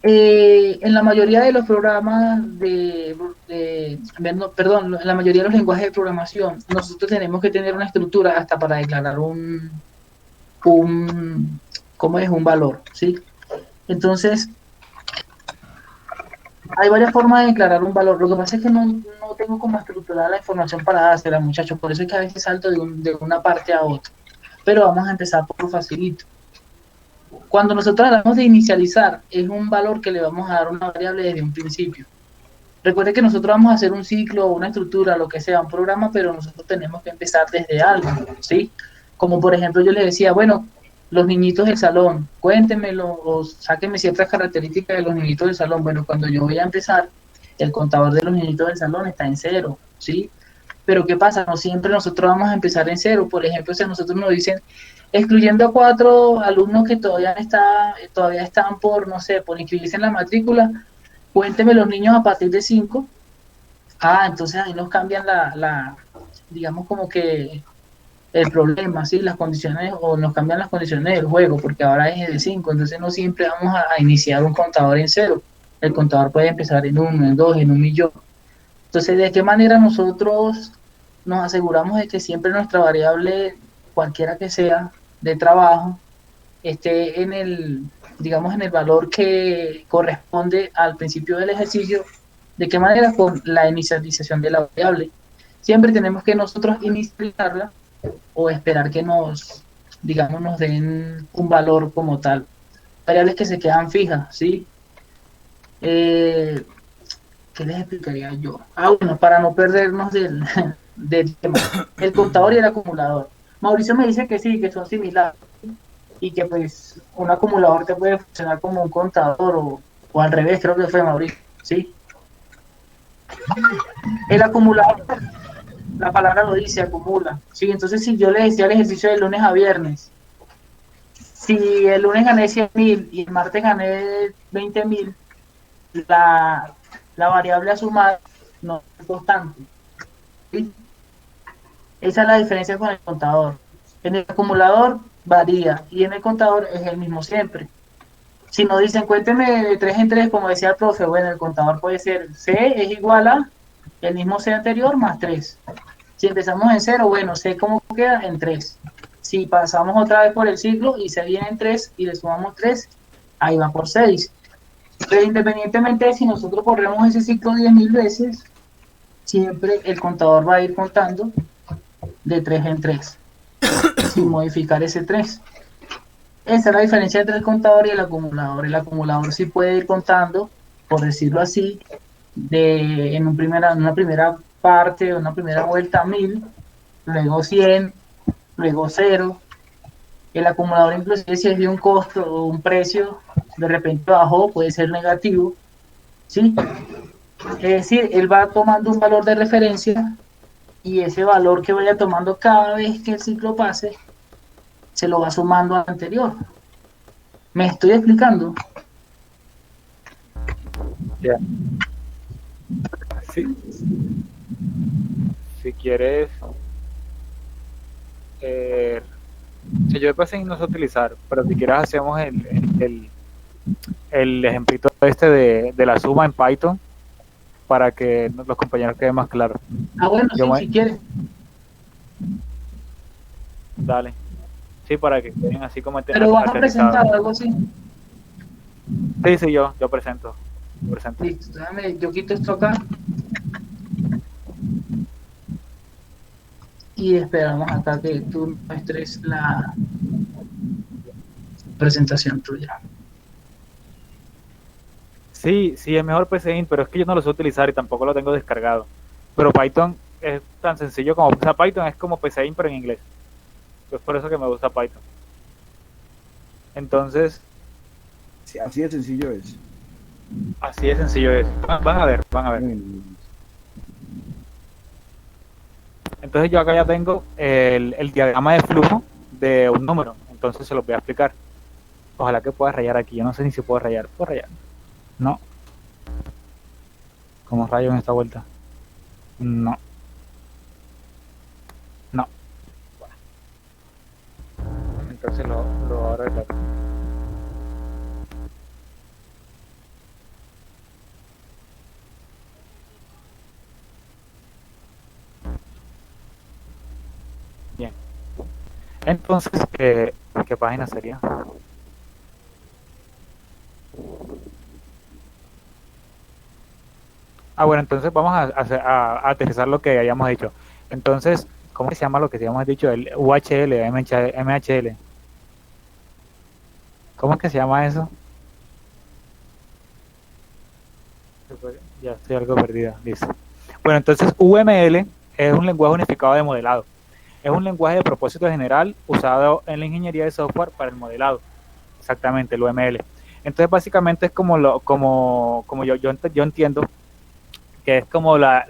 En la mayoría de los programas perdón, en la mayoría de los lenguajes de programación, nosotros tenemos que tener una estructura hasta para declarar ¿cómo es? Un valor, ¿sí? Entonces, hay varias formas de declarar un valor. Lo que pasa es que no tengo como estructurada la información para dársela, muchachos. Por eso es que a veces salto de una parte a otra. Pero vamos a empezar por lo facilito. Cuando nosotros hablamos de inicializar, es un valor que le vamos a dar una variable desde un principio. Recuerde que nosotros vamos a hacer un ciclo, una estructura, lo que sea, un programa, pero nosotros tenemos que empezar desde algo, ¿sí? Como por ejemplo yo les decía, bueno, los niñitos del salón, cuéntenmelo o sáquenme ciertas características de los niñitos del salón. Bueno, cuando yo voy a empezar, el contador de los niñitos del salón está en 0, ¿sí? Pero ¿qué pasa? No siempre nosotros vamos a empezar en 0. Por ejemplo, si a nosotros nos dicen, excluyendo a 4 alumnos que todavía están por, no sé, por inscribirse en la matrícula, cuénteme los niños a partir de 5. Entonces ahí nos cambian digamos como que el problema, ¿sí? Las condiciones, o nos cambian las condiciones del juego, porque ahora es de 5, entonces no siempre vamos a iniciar un contador en 0. El contador puede empezar en 1, en 2, en 1.000.000. Entonces, ¿de qué manera nosotros nos aseguramos de que siempre nuestra variable, cualquiera que sea, de trabajo, esté digamos, en el valor que corresponde al principio del ejercicio? ¿De qué manera? Con la inicialización de la variable. Siempre tenemos que nosotros inicializarla o esperar que nos den un valor como tal. Variables que se quedan fijas, ¿sí? ¿Qué les explicaría yo? Bueno, para no perdernos del tema. El contador y el acumulador. Mauricio me dice que sí, que son similares y que pues un acumulador te puede funcionar como un contador o al revés, creo que fue Mauricio, ¿sí? El acumulador, la palabra lo dice, acumula, ¿sí? Entonces, si yo les decía el ejercicio de lunes a viernes, si el lunes gané 100.000 y el martes gané 20.000, la variable a sumar no es constante, ¿sí? Esa es la diferencia con el contador. En el acumulador varía y en el contador es el mismo siempre. Si nos dicen cuénteme de 3 en 3, como decía el profe, bueno, el contador puede ser C es igual a el mismo C anterior más 3. Si empezamos en 0, bueno, C como queda en 3. Si pasamos otra vez por el ciclo y C viene en 3 y le sumamos 3, ahí va por 6. Pero independientemente de si nosotros corremos ese ciclo 10.000 veces, siempre el contador va a ir contando de 3 en 3, sin modificar ese 3. Esa es la diferencia entre el contador y el acumulador. El acumulador sí puede ir contando, por decirlo así, en una primera parte, una primera vuelta 1.000, luego 100, luego 0. El acumulador, inclusive si es de un costo o un precio, de repente bajó, puede ser negativo, ¿sí? Es decir, él va tomando un valor de referencia y ese valor que vaya tomando cada vez que el ciclo pase, se lo va sumando al anterior. ¿Me estoy explicando? Ya. Sí. Si quieres, si yo después no sé utilizar, pero si quieres hacemos el ejemplito de la suma en Python para que los compañeros queden más claros. Bueno, si quieres. Dale. Sí, para que queden así como Pero vas a presentar algo así. Sí, yo presento. Presente. Listo, déjame, yo quito esto acá y esperamos acá que tú muestres la presentación tuya. Sí, sí, es mejor PCInt, pero es que yo no lo sé utilizar y tampoco lo tengo descargado. Pero Python es tan sencillo como, o sea, Python es como PCInt pero en inglés. Es por eso que me gusta Python. Entonces, Sí, así de sencillo es. así de sencillo es. Van a ver, van a ver. Entonces yo acá ya tengo el diagrama de flujo de un número. Entonces se los voy a explicar. Ojalá que pueda rayar aquí. Yo no sé ni si puedo rayar. ¿Puedo rayar? No. ¿Cómo rayo en esta vuelta? No. No. Bueno. Entonces lo abro de acá. Bien. Entonces, ¿qué página sería? Bueno, entonces vamos a aterrizar lo que hayamos dicho. Entonces, ¿cómo se llama lo que habíamos dicho? El UHL, MHL. ¿Cómo es que se llama eso? Ya estoy algo perdida. Listo. Bueno, entonces UML es un lenguaje unificado de modelado. Es un lenguaje de propósito general usado en la ingeniería de software para el modelado. Exactamente, el UML. Entonces, básicamente es como yo entiendo que es como la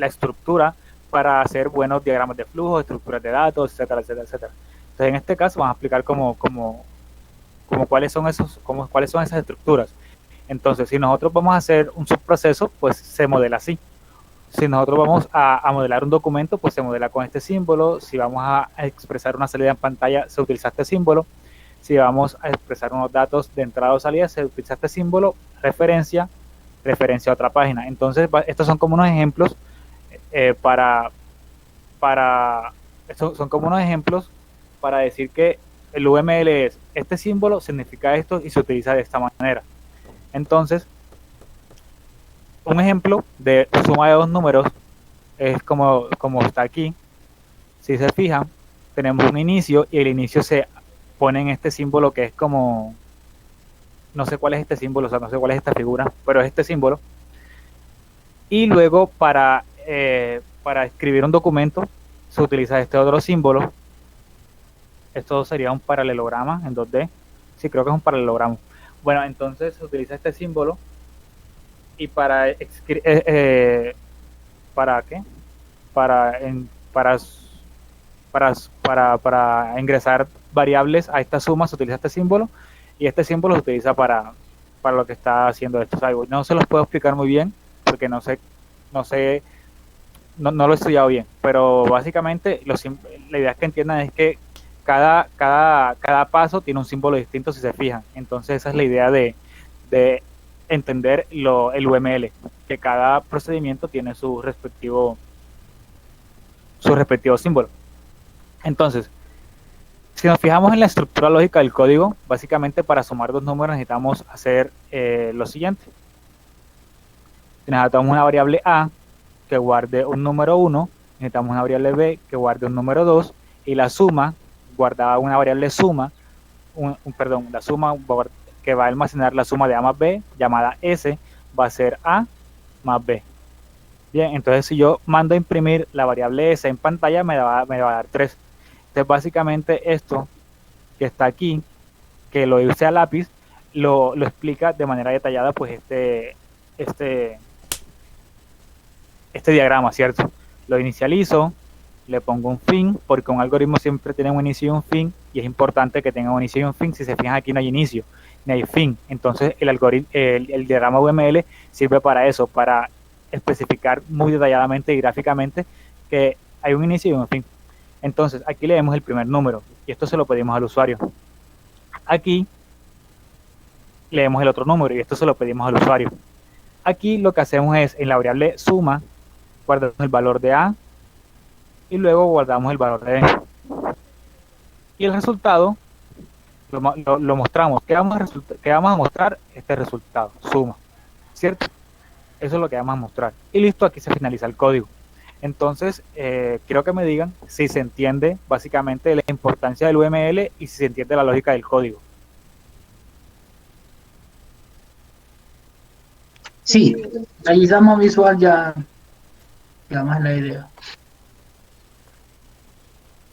estructura para hacer buenos diagramas de flujo, estructuras de datos, etcétera, etcétera, etcétera. Entonces, en este caso vamos a explicar cuáles son esas estructuras. Entonces, si nosotros vamos a hacer un subproceso, pues se modela así. Si nosotros vamos a modelar un documento, pues se modela con este símbolo. Si vamos a expresar una salida en pantalla, se utiliza este símbolo. Si vamos a expresar unos datos de entrada o salida, se utiliza este símbolo, referencia a otra página. Entonces, estos son como unos ejemplos estos son como unos ejemplos para decir que el UML es este símbolo, significa esto y se utiliza de esta manera. Entonces, un ejemplo de suma de dos números es como está aquí. Si se fijan, tenemos un inicio y el inicio se pone en este símbolo que es como, no sé cuál es este símbolo, o sea, no sé cuál es esta figura, pero es este símbolo. Y luego para escribir un documento se utiliza este otro símbolo. Esto sería un paralelograma en 2D. Sí, creo que es un paralelogramo. Bueno, entonces se utiliza este símbolo y ¿para qué? Para ingresar variables a esta suma se utiliza este símbolo y este símbolo se utiliza para lo que está haciendo esto. O sea, no se los puedo explicar muy bien porque no lo he estudiado bien, pero básicamente la idea que entiendan es que cada paso tiene un símbolo distinto si se fijan. Entonces esa es la idea de entender el UML, que cada procedimiento tiene su respectivo símbolo. Entonces, si nos fijamos en la estructura lógica del código, básicamente para sumar dos números necesitamos hacer lo siguiente. Necesitamos una variable A que guarde un número 1, necesitamos una variable B que guarde un número 2 y la suma guardada una variable suma, la suma que va a almacenar la suma de A más B, llamada S, va a ser A más B. Bien, entonces si yo mando a imprimir la variable S en pantalla, me va a dar 3. Entonces básicamente esto que está aquí, que lo hice a lápiz, lo explica de manera detallada pues este diagrama, ¿cierto? Lo inicializo, le pongo un fin, porque un algoritmo siempre tiene un inicio y un fin, y es importante que tenga un inicio y un fin. Si se fijan aquí no hay inicio, ni hay fin. Entonces el diagrama UML sirve para eso, para especificar muy detalladamente y gráficamente que hay un inicio y un fin. Entonces aquí leemos el primer número, y esto se lo pedimos al usuario. Aquí leemos el otro número, y esto se lo pedimos al usuario. Aquí lo que hacemos es, en la variable suma, guardamos el valor de A, y luego guardamos el valor de B. Y el resultado lo mostramos. ¿Qué vamos a mostrar? Este resultado, suma. ¿cierto? Eso es lo que vamos a mostrar. Y listo, aquí se finaliza el código. Entonces, quiero que me digan si se entiende básicamente la importancia del UML y si se entiende la lógica del código. Sí, ahí damos visual ya más la idea.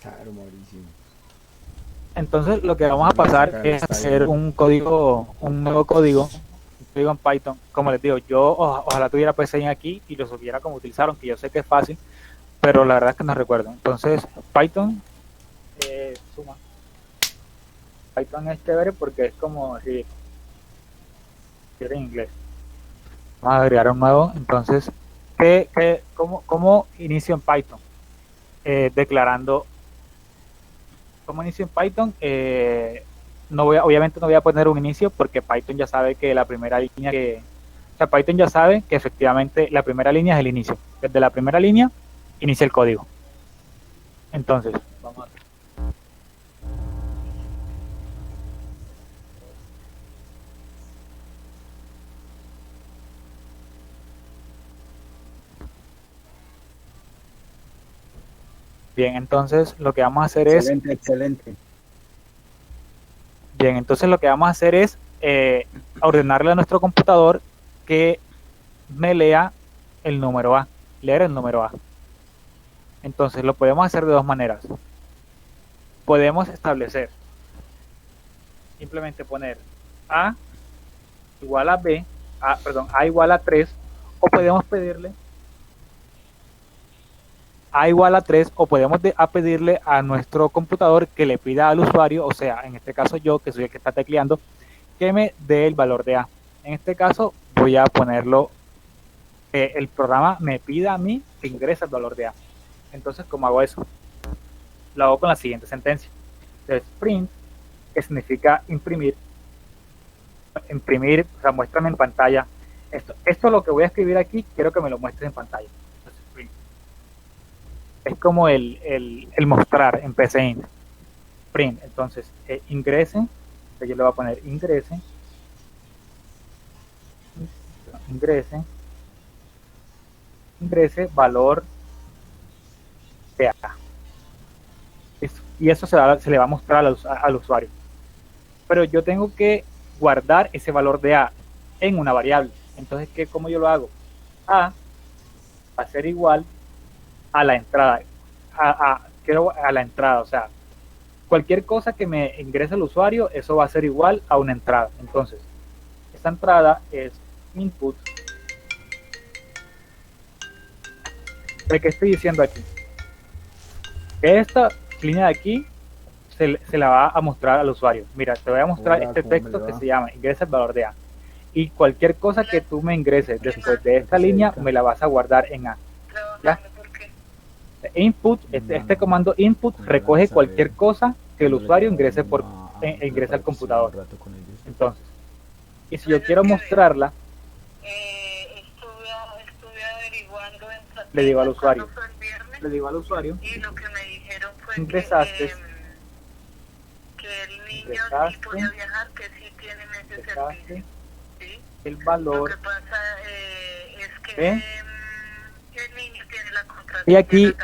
Claro, Mauricio. Entonces, lo que vamos a pasar es hacer un código, un nuevo código en Python. Como les digo, yo ojalá tuviera PCIN aquí y lo supiera como utilizaron, que yo sé que es fácil, pero la verdad es que no recuerdo. Entonces, Python, suma. Python es chévere porque es como decir en inglés. Vamos a agregar un nuevo. Entonces, ¿cómo inicio en Python? Declarando. ¿Cómo inicio en Python? Obviamente no voy a poner un inicio porque Python ya sabe que la primera línea Python ya sabe que efectivamente la primera línea es el inicio. Desde la primera línea inicia el código. Entonces, vamos a ver. Bien, entonces lo que vamos a hacer Excelente. Bien, entonces lo que vamos a hacer es ordenarle a nuestro computador que me lea el número A, leer el número A. Entonces lo podemos hacer de dos maneras. Podemos establecer, simplemente poner A igual a B, A igual a 3, o podemos pedirle A igual a 3, o podemos pedirle a nuestro computador que le pida al usuario, o sea, en este caso yo, que soy el que está tecleando, que me dé el valor de A. En este caso voy a ponerlo, el programa me pida a mí que ingrese el valor de A. Entonces, ¿cómo hago eso? Lo hago con la siguiente sentencia. Entonces, print, que significa imprimir, o sea, muéstrame en pantalla. Esto lo que voy a escribir aquí, quiero que me lo muestres en pantalla. Es como el mostrar en PCInt. Print, entonces ingrese, yo le voy a poner ingrese valor de A. Y eso se le va a mostrar al usuario. Pero yo tengo que guardar ese valor de A en una variable. Entonces, ¿cómo yo lo hago? A va a ser igual a la entrada, a la entrada, o sea, cualquier cosa que me ingrese el usuario, eso va a ser igual a una entrada. Entonces, esta entrada es input. ¿De qué estoy diciendo aquí? Que esta línea de aquí se la va a mostrar al usuario. Mira, te voy a mostrar este texto que se llama ingresa el valor de A. Y cualquier cosa que tú me ingreses después de esta línea, me la vas a guardar en A. ¿Ya? Input, este comando input recoge cualquier cosa que el usuario ingrese al computador. Entonces, y si yo quiero mostrarla, estuve averiguando le digo al usuario, y lo que me dijeron fue ingresaste, que el niño sí podía viajar, que sí tienen ese servicio. ¿Sí? El valor. Lo que pasa es que el niño tiene la contraseña. Y aquí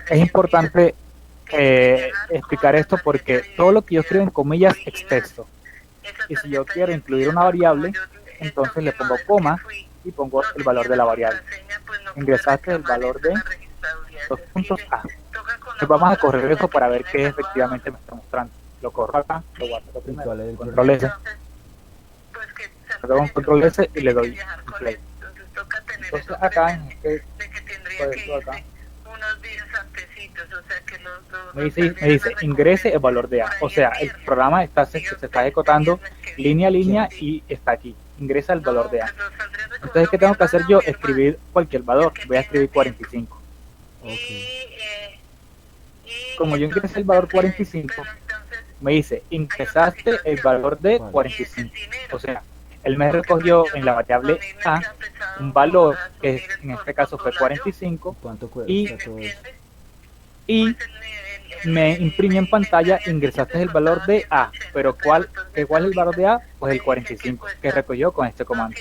es importante explicar esto porque todo lo que yo escribo en comillas es texto. Y si yo quiero incluir una variable, entonces le pongo coma y pongo el valor de la variable. Ingresaste el valor de 2 puntos A. Entonces vamos a correr eso para ver qué efectivamente me está mostrando. Lo corro acá, lo guardo primero, control S. Le doy un control S y le doy play. Entonces acá en este acá, me dice ingrese el valor de A, o sea, el programa se está ejecutando línea a línea y está aquí, ingresa el valor de A. Entonces, ¿qué tengo que hacer yo? Escribir cualquier valor, voy a escribir 45. Como yo ingresé el valor 45, me dice, ingresaste el valor de 45, o sea, él me recogió en la variable A un valor que en este caso fue 45 y me imprimió en pantalla ingresaste el valor de A, pero ¿cuál es el valor de A? Pues el 45 que recogió con este comando.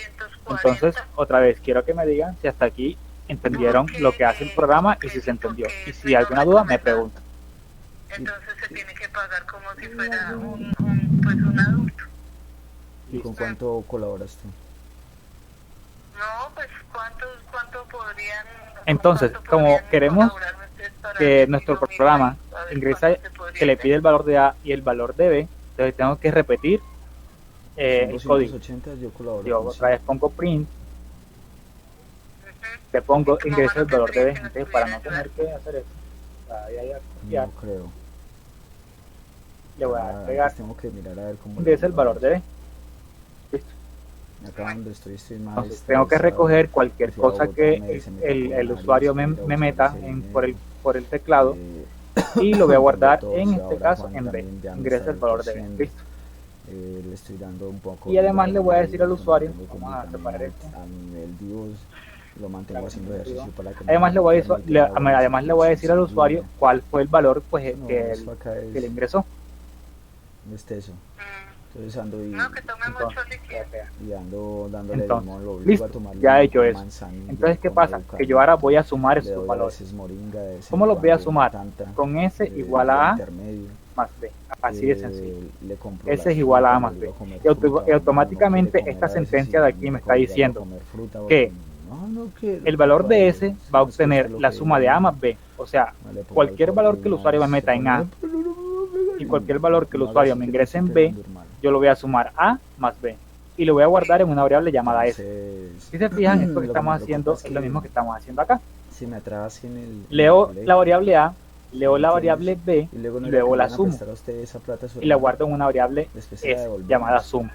Entonces, otra vez, quiero que me digan si hasta aquí entendieron lo que hace el programa y si se entendió. Y si hay alguna duda, me preguntan. Entonces se tiene que pagar como si fuera pues un adulto. ¿Y con cuánto colaboras tú? No, pues cuánto podrían... Entonces, como queremos que nuestro programa ingresa, que le pide el valor de A y el valor de B, entonces tengo que repetir el código. 280, yo colaboro. Yo con otra vez pongo print, le pongo ingreso el valor de B, entonces para no tener que hacer eso, No creo. le voy a agregar Tengo que mirar a ver cómo ingresa el valor de B. Listo. Acá donde estoy más. Entonces tengo que recoger cualquier cosa que el usuario me meta por el teclado y lo voy a guardar en este caso en B. Ingresa el valor de B. Listo. Le estoy dando un poco. Y además le voy a decir al usuario, vamos a separar esto. A nivel Dios, lo mantengo haciendo ejercicio para que además le voy a decir al usuario cuál fue el valor pues que él ingresó. Eso. Entonces ando No, que tome mucho líquido. y ando dándole Entonces, limón, lo obligo listo, a tomar ya he limón hecho con eso. manzanilla, Entonces, ¿qué con pasa? yuca, Que yo ahora voy a sumar le esos doy a valores. veces moringa, de vez en ¿Cómo los voy a cuando, sumar? tanta, Con S igual a A intermedio. más B. Así de sencillo. Le compro S la es igual a A fruta, más le B. digo comer Y fruta, automáticamente no quiere esta comer a veces sentencia y de aquí me me está obliga a diciendo comer fruta, que no quiero, el valor de S padre, va a es que obtener usted lo la que suma de diga, A más B. O sea, no le ponga cualquier valor que el proteínas, usuario me meta se en pone, A y cualquier valor que el no hagas usuario eso me que ingrese te en estoy B, pegando, hermano. yo lo voy a sumar A más B. Y lo voy a guardar en una variable llamada S. Entonces, Si se fijan, esto que lo que estamos me haciendo preocupa es lo mismo que estamos haciendo acá. si me atrasé en el Leo colegio, la variable A, leo la ¿entiendes? variable B, y luego, no y le luego la van a sumo. prestar a usted esa plata, su Y la hermano, guardo en una variable después se la S, devolvemos. llamada suma.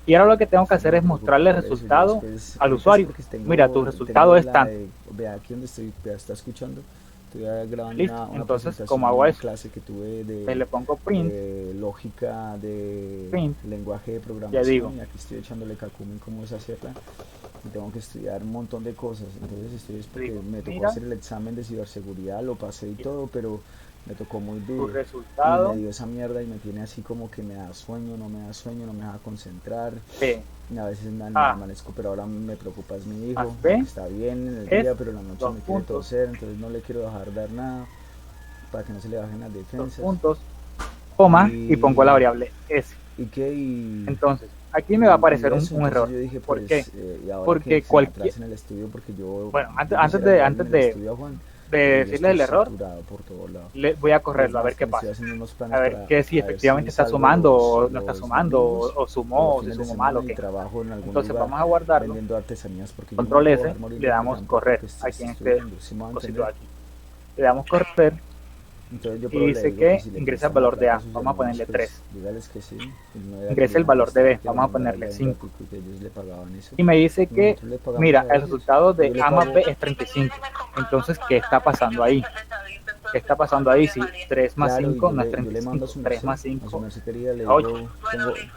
Y ahora lo que tengo que hacer es No me preocupo mostrarle el por eso, yo resultado después, al ahorita usuario. porque tengo- Mira, tu resultado tengo es la tanto. vea aquí donde estoy, vea, está escuchando. Estoy grabando Listo, una entonces, presentación ¿cómo de hago una eso? clase que tuve Entonces le pongo print, de lógica de Print. lenguaje de programación, digo. y aquí estoy echándole cacumen cómo es hacerla y tengo que estudiar un montón de cosas. Entonces es porque Digo, me tocó mira. hacer el examen de ciberseguridad, lo pasé y todo, pero me tocó muy tu duro y resultado me dio esa mierda y me tiene así como que me da sueño, no me deja concentrar. B A veces me A amanezco, pero ahora me preocupa es mi hijo, más B que está bien en el es día, pero en la noche dos me quiere puntos. toser, entonces no le quiero dejar dar nada para que no se le bajen las dos defensas. puntos, coma, y pongo la variable S. ¿Y qué? Entonces, aquí me va a aparecer y eso, un entonces error. yo dije, ¿Por pues, qué? y ahora Porque que se me cualquier- atrasa en el estudio, porque yo Bueno, yo antes quisiera de llevarme el estudio a Juan, de pero yo decirles el estoy error, saturado por todos lados. voy a correrlo a Es ver más, qué que me estoy pasa. haciendo unos planes A ver para- que si a ver efectivamente está salgo sumando o los- no está los sumando, domingos, o sumó, los o se fines de sumó mal o semana y qué. trabajo en algún Entonces lugar vamos a guardarlo, vendiendo artesanías, porque yo control no me S, puedo dejar morir le de damos hambre correr porque aquí en estoy este estudiando, ¿sí me va a cosito entender? aquí. Le damos correr Entonces yo y pero le dice digo que si le ingresa el prestan valor la de plata A. a sus Vamos a hermanos, ponerle pues, 3. dígales que sí, y no era Ingresa que el iban a valor de B, prestar, que vamos a iban ponerle dar 5. gratuito, que ellos le pagaban eso. Y me dice que, Nosotros le pagamos mira, a el ellos, resultado de yo le A más pago- B es 35. Entonces, ¿qué está pasando ahí? ¿Qué está pasando ahí? Si 3 más Claro, y 5 yo no es le- yo le mando a 35, su 3 más merced, a su 5 merced querida, le es digo, 8.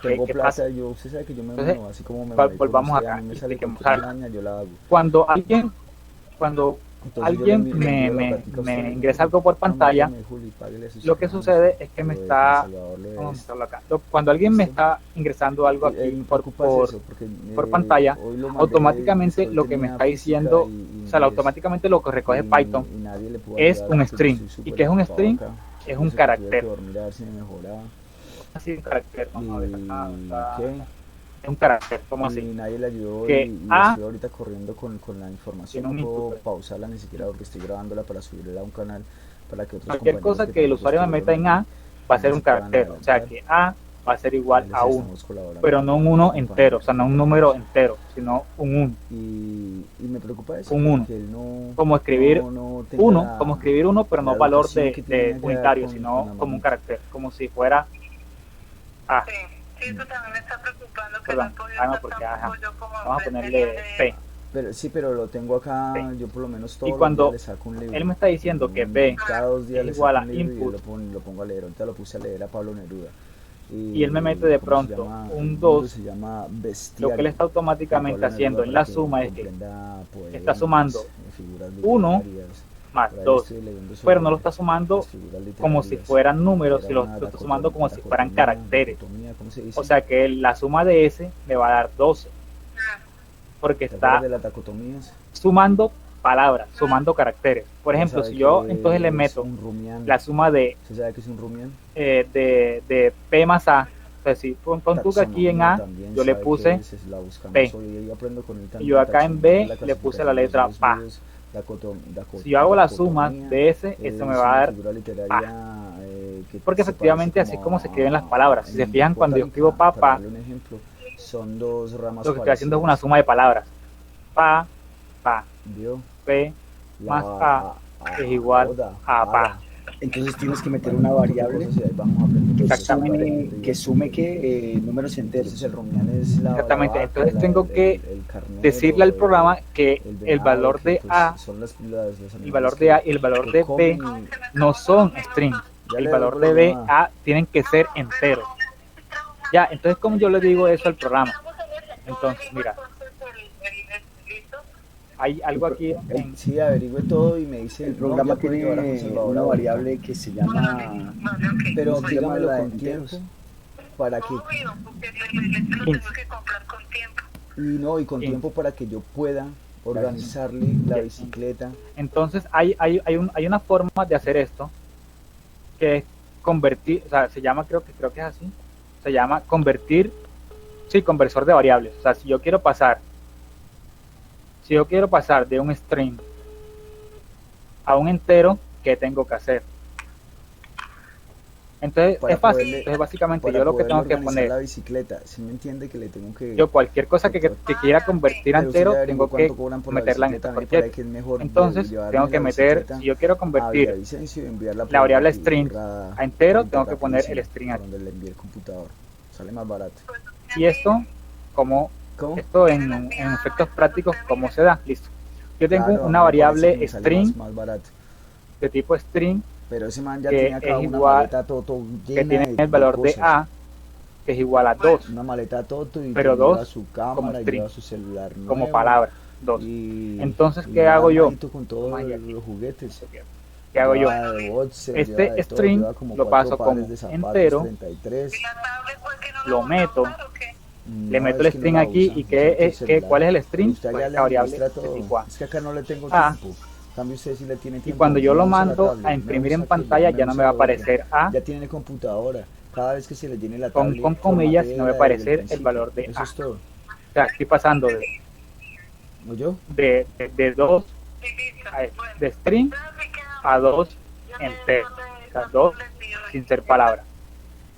tengo ¿Qué plata, pasa? usted sabe que yo me Entonces, muevo, así como me muevo con volvamos usted, a acá mí me y sale expliquemos cualquier algo. maña, yo la hago. Cuando Entonces yo alguien le me, envío la me, plática a me usted, ingresa algo por pantalla, no, Juli, páguele a sus lo que hermanos, sucede es que me lo de está, San Salvador le vamos a debe. mostrarlo acá. Cuando alguien me está ingresando algo Me aquí preocupa es eso, porque, por pantalla, hoy lo mandé, automáticamente hoy lo que me tenía está física diciendo, y o sea, inglés, automáticamente lo que recoge y Python nadie le pudo es ayudar un porque yo string. estoy ¿Y súper qué es un ocupado string? acá, Es por un eso que tuve carácter. que dormir a ver si me mejoraba. Así un carácter, vamos a ver acá, ¿Qué? es un carácter, ¿cómo Y así? nadie le ayudó Que y A estoy ahorita corriendo con la información, tiene no un puedo input. pausarla ni siquiera porque estoy grabándola para subirla a un canal para que otros Cualquier compañeros cosa que el tampoco usuario me meta en A va a ser un carácter, o sea que A va a ser igual a 1, pero no un 1 entero, o sea, no un número entero, sino un 1. y me preocupa eso, Un 1. que él no, Como escribir no tenga 1, como escribir 1, pero no la valor educación que tiene de allá unitario, con sino la como un mamita. carácter, como si fuera A. Sí, sí, eso también me está preocupando que Perdón, no he podido no, estar porque tampoco yo como vamos a enfrente ponerle de- P. Pero sí, pero lo tengo acá, Sí. yo por lo menos Y todos los cuando días le saco un libro. él me está diciendo que B Cada 2 días es le igual saco a un libro y input, lo pongo a leer. Ahorita lo puse a leer a Pablo Neruda. y él me mete de ¿cómo se pronto llama? un El libro 2, se llama lo Bestiario, que él está de automáticamente Pablo haciendo Neruda, en para la que suma es que comprenda poemas, está sumando figuras 1 literarias. más Por ahí 2, estoy leyendo sobre pero no lo está sumando las figuras como si literarias. fueran números, Era si lo una está sumando como si fueran dicotomía, caracteres. dicotomía, ¿cómo se dice? O sea que la suma de S me va a dar 12. porque ¿Te acuerdas está de las dicotomías? sumando palabras, sumando caracteres. Por Ya ejemplo, sabe si yo que entonces le es meto un rumián. la suma ¿Se sabe que es un rumián? de P más A, entonces si pon tú que aquí en Taxonomía A también yo le sabe puse que es, la buscamos P, hoy, yo aprendo con él y también. yo acá en Taxonomía, B le puse la clasificación de letra los PA. residuos, Si yo hago las sumas dicotomía, de ese, eso me es va a una dar figura literaria PA. que Porque se efectivamente parece así como como se escriben las a palabras. Si se en fijan, cuando yo escribo botánica. Para papa, darle un ejemplo, son dos ramas lo que estoy haciendo es una parecidas. suma de palabras. Pa, pa, ¿Vio? P más A es igual Oda, a pa. Entonces tienes que meter una variable Exactamente. que sume que números enteros. Entonces el rumián es Exactamente. vaca, Entonces tengo que el carnero, decirle al programa que el el venado, valor que de pues A, son los el animales valor de A y el valor que de B comen no son strings. Ya El le valor devuelvo de la B, llamada. A tienen que ser enteros. Ya, entonces como yo le digo eso al programa. Entonces, mira, hay algo aquí en... Sí, averigüe todo y me dice, el programa tiene una variable que se llama, pero Se dígamelo llama con tiempo para que, y no, y con tiempo para que yo pueda organizarle la bicicleta. Entonces hay una forma de hacer esto que es convertir, o sea, se llama, creo que es así, se llama convertir, sí, conversor de variables. O sea, si yo quiero pasar de un string a un entero, ¿qué tengo que hacer? Entonces Para es fácil. poderle- Entonces básicamente para yo lo que poderle tengo que organizar poner, la bicicleta, si me entiende que le tengo que... yo cualquier cosa que quiera convertir a Pero usted entero, ya averiguó tengo que cuánto cobran por la meterla en bicicleta, este a mí me parece proyecto. que es mejor Entonces llevarme tengo que la meter, bicicleta si yo quiero a convertir Villavicencio y enviarla por la variable una string tierra a entero, bonita, tengo que poner el rapidísima, string por aquí. donde le envíe el computador, sale más barato. Y esto, ¿Cómo? esto en efectos prácticos, ¿cómo se da? Listo. Yo tengo Claro, a mí una me parece que variable me sale string más barato. de tipo string Pero ese man ya que tiene acá es una igual, maleta todo que llena tiene el valor de cosas. A, que es igual a 2, Una maleta toto y pero lleva 2 su como cámara, string, lleva su celular nuevo, como palabra, 2. y Entonces, y ¿qué va hago yo? armadito con todos Vamos aquí. los juguetes. ¿Qué hago yo? Lleva de boxer, lleva Este de todo, string lleva como lo 4 paso pares como de zapatos, entero, 33. lo meto, le No, meto es el que no string la aquí usa, y usa el celular. ¿cuál es el Pero string? usted Pues allá le esta variable administra de todo. tipo A. Es que acá no le tengo Ah. tiempo. En cambio usted sí le tiene Y tiempo. cuando yo lo No usa la mando tablet, a no imprimir usa en aquello, pantalla, ya no usa me va a lo otro. aparecer A Ya tiene computadora. Cada vez que se le llene la con tablet, comillas, sino me va a formatela desde el aparecer el principio. valor de Eso A. es todo. O sea, estoy pasando ¿Oyó? de 2 de string a 2 enteros, o sea, 2 sin ser palabra.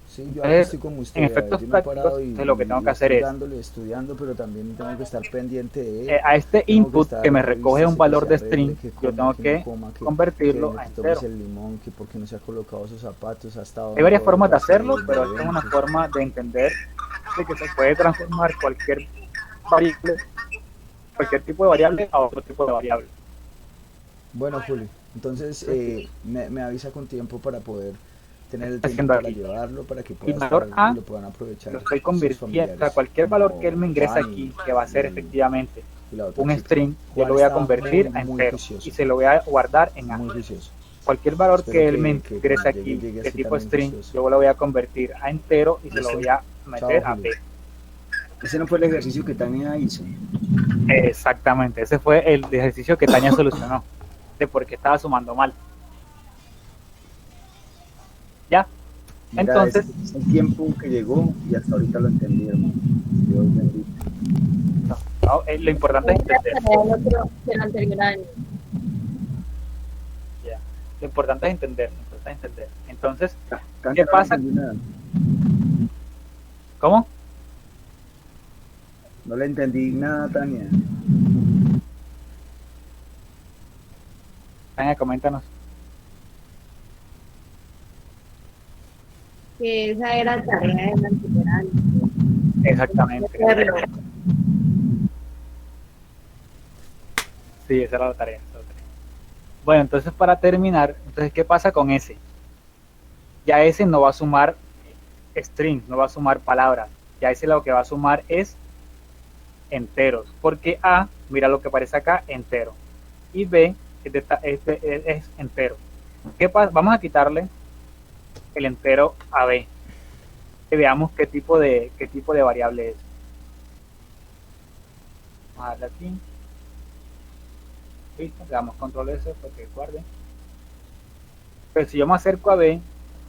Sí, yo aquí Entonces, estoy como usted. en efectos Yo no he prácticos, parado y, entonces lo que tengo que hacer estoy es, dándole, estudiando, pero también tengo que estar pendiente de él. a este Tengo que input estar que me recoge un vístase, que valor se de arregle, string, que yo coma, tengo que que no coma, convertirlo que a te tomes entero. el limón, que porque no se ha colocado sus zapatos, ha estado Hay varias en formas de horas hacerlo, de pero esta es una eventos. forma de entender de que se puede transformar cualquier variable, cualquier tipo de variable a otro tipo de variable. Bueno, Juli, entonces me avisa con tiempo para poder tener el Está tiempo haciendo para aquí. llevarlo, para que Y pueda valor estar A y lo puedan aprovechar lo estoy sus convirtiendo, o sea, familiares, cualquier valor que él como me ingresa Juan aquí, que va a ser y- efectivamente y la otra un chica. string, yo Juan lo voy a está convertir muy, a muy entero juicioso, y se lo voy a guardar en A. muy juicioso. Cualquier valor Espero que él me que ingrese cuando aquí llegue de así tipo también string, juicioso. yo lo voy a convertir a entero y se lo ¿Listo? voy a meter Chao, a Juli. B. Ese no fue el ejercicio que Tania hizo. Exactamente, ese fue el ejercicio que Tania solucionó, de por qué estaba sumando mal. ¿Ya? Mira, Entonces, es el tiempo que llegó y hasta ahorita lo entendí, hermano. Dios bendito. lo importante es entender. Del anterior año. Ya. Lo importante es entender, lo importante es entender. Entonces, Tania, ¿qué no pasa? le entendí nada. ¿Cómo? No le entendí nada, Tania. Tania, coméntanos. Que esa era tarea del anterior año. Exactamente. Hacerlo. Sí, esa era la tarea. Bueno, entonces para terminar, entonces ¿qué pasa con ese? Ya ese no va a sumar strings, no va a sumar palabras. Ya ese lo que va a sumar es enteros, porque A, mira lo que aparece acá, entero, y B es entero. ¿Qué pasa? Vamos a quitarle el entero a B, que veamos qué tipo de variable es. Vamos a darle aquí. Listo, le damos control S para que guarde. Pero si yo me acerco a B,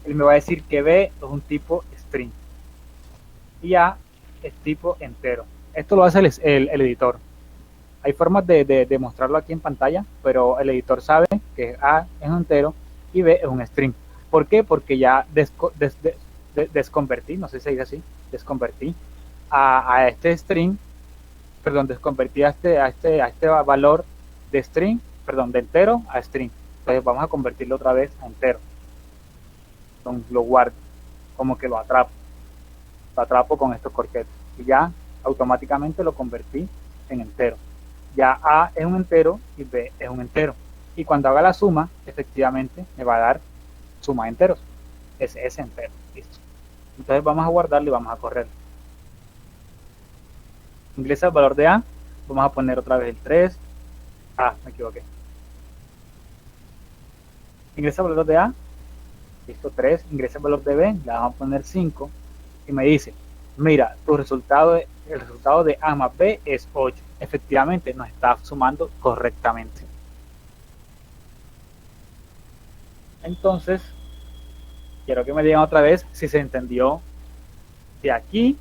él me va a decir que B es un tipo string y A es tipo entero. Esto lo hace el editor. Hay formas de mostrarlo aquí en pantalla, pero el editor sabe que A es un entero y B es un string. ¿Por qué? Porque ya desconvertí, no sé si se dice así, desconvertí a este string, perdón, desconvertí a este valor de string, perdón, de entero a string. Entonces vamos a convertirlo otra vez a entero. Entonces lo guardo, como que lo atrapo con estos corchetes y ya automáticamente lo convertí en entero. Ya A es un entero y B es un entero. Y cuando haga la suma, efectivamente me va a dar suma de enteros. Es ese entero. Listo. Entonces vamos a guardarlo y vamos a correr. Ingresa el valor de A. Vamos a poner otra vez el 3. Ah, me equivoqué. Ingresa el valor de A. Listo, 3. Ingresa el valor de B. Le vamos a poner 5. Y me dice, mira, el resultado de A más B es 8. Efectivamente, nos está sumando correctamente. Entonces, quiero que me digan otra vez si se entendió de aquí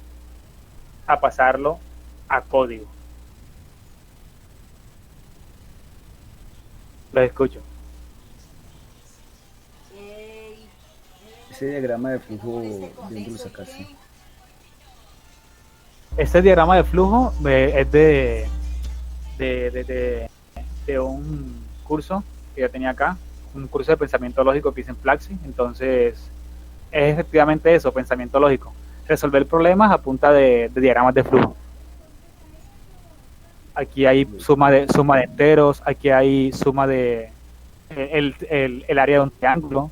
a pasarlo a código. Los escucho. Ese diagrama de flujo, ¿de dónde lo sacaste? Este diagrama de flujo es de un curso que yo tenía acá, un curso de pensamiento lógico que hice en Plaxi. Entonces es efectivamente eso, pensamiento lógico, resolver problemas a punta de diagramas de flujo. Aquí hay suma de enteros, aquí hay suma de el área de un triángulo.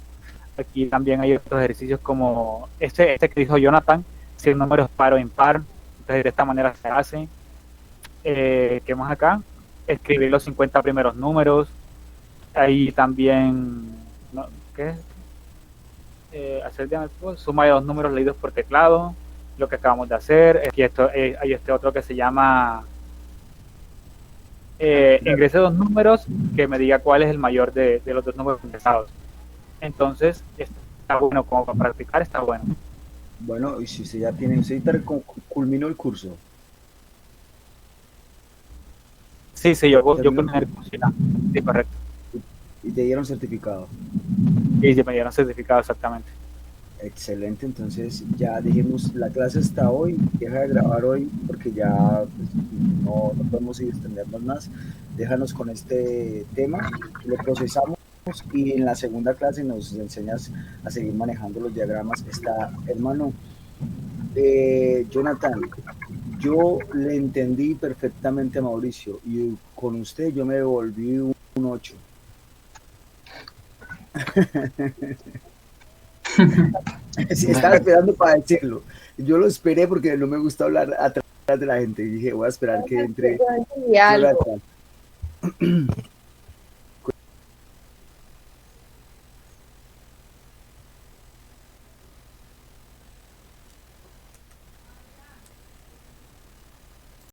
Aquí también hay otros ejercicios como este que dijo Jonathan, si el número es par o impar. Entonces de esta manera se hace. ¿Qué más acá? Escribir los 50 primeros números. Ahí también, ¿no? ¿Qué es? Hacer suma de dos números leídos por teclado, lo que acabamos de hacer. Aquí hay este otro que se llama ingrese dos números que me diga cuál es el mayor de los dos números ingresados. Entonces está bueno, como para practicar está bueno. Bueno, y si usted ya tiene, usted culminó el curso. Sí, yo culminé el curso. Sí, correcto. Y te dieron certificado. Y se me dieron certificado, exactamente. Excelente, entonces ya dijimos, la clase está hoy, deja de grabar hoy porque ya pues, no podemos ir extendernos más. Déjanos con este tema, lo procesamos y en la segunda clase nos enseñas a seguir manejando los diagramas. Está, hermano, Jonathan, yo le entendí perfectamente a Mauricio y con usted yo me devolví un 8. Sí, estaba esperando para decirlo. Yo lo esperé porque no me gusta hablar atrás de la gente. Y dije, voy a esperar que entre Jonathan.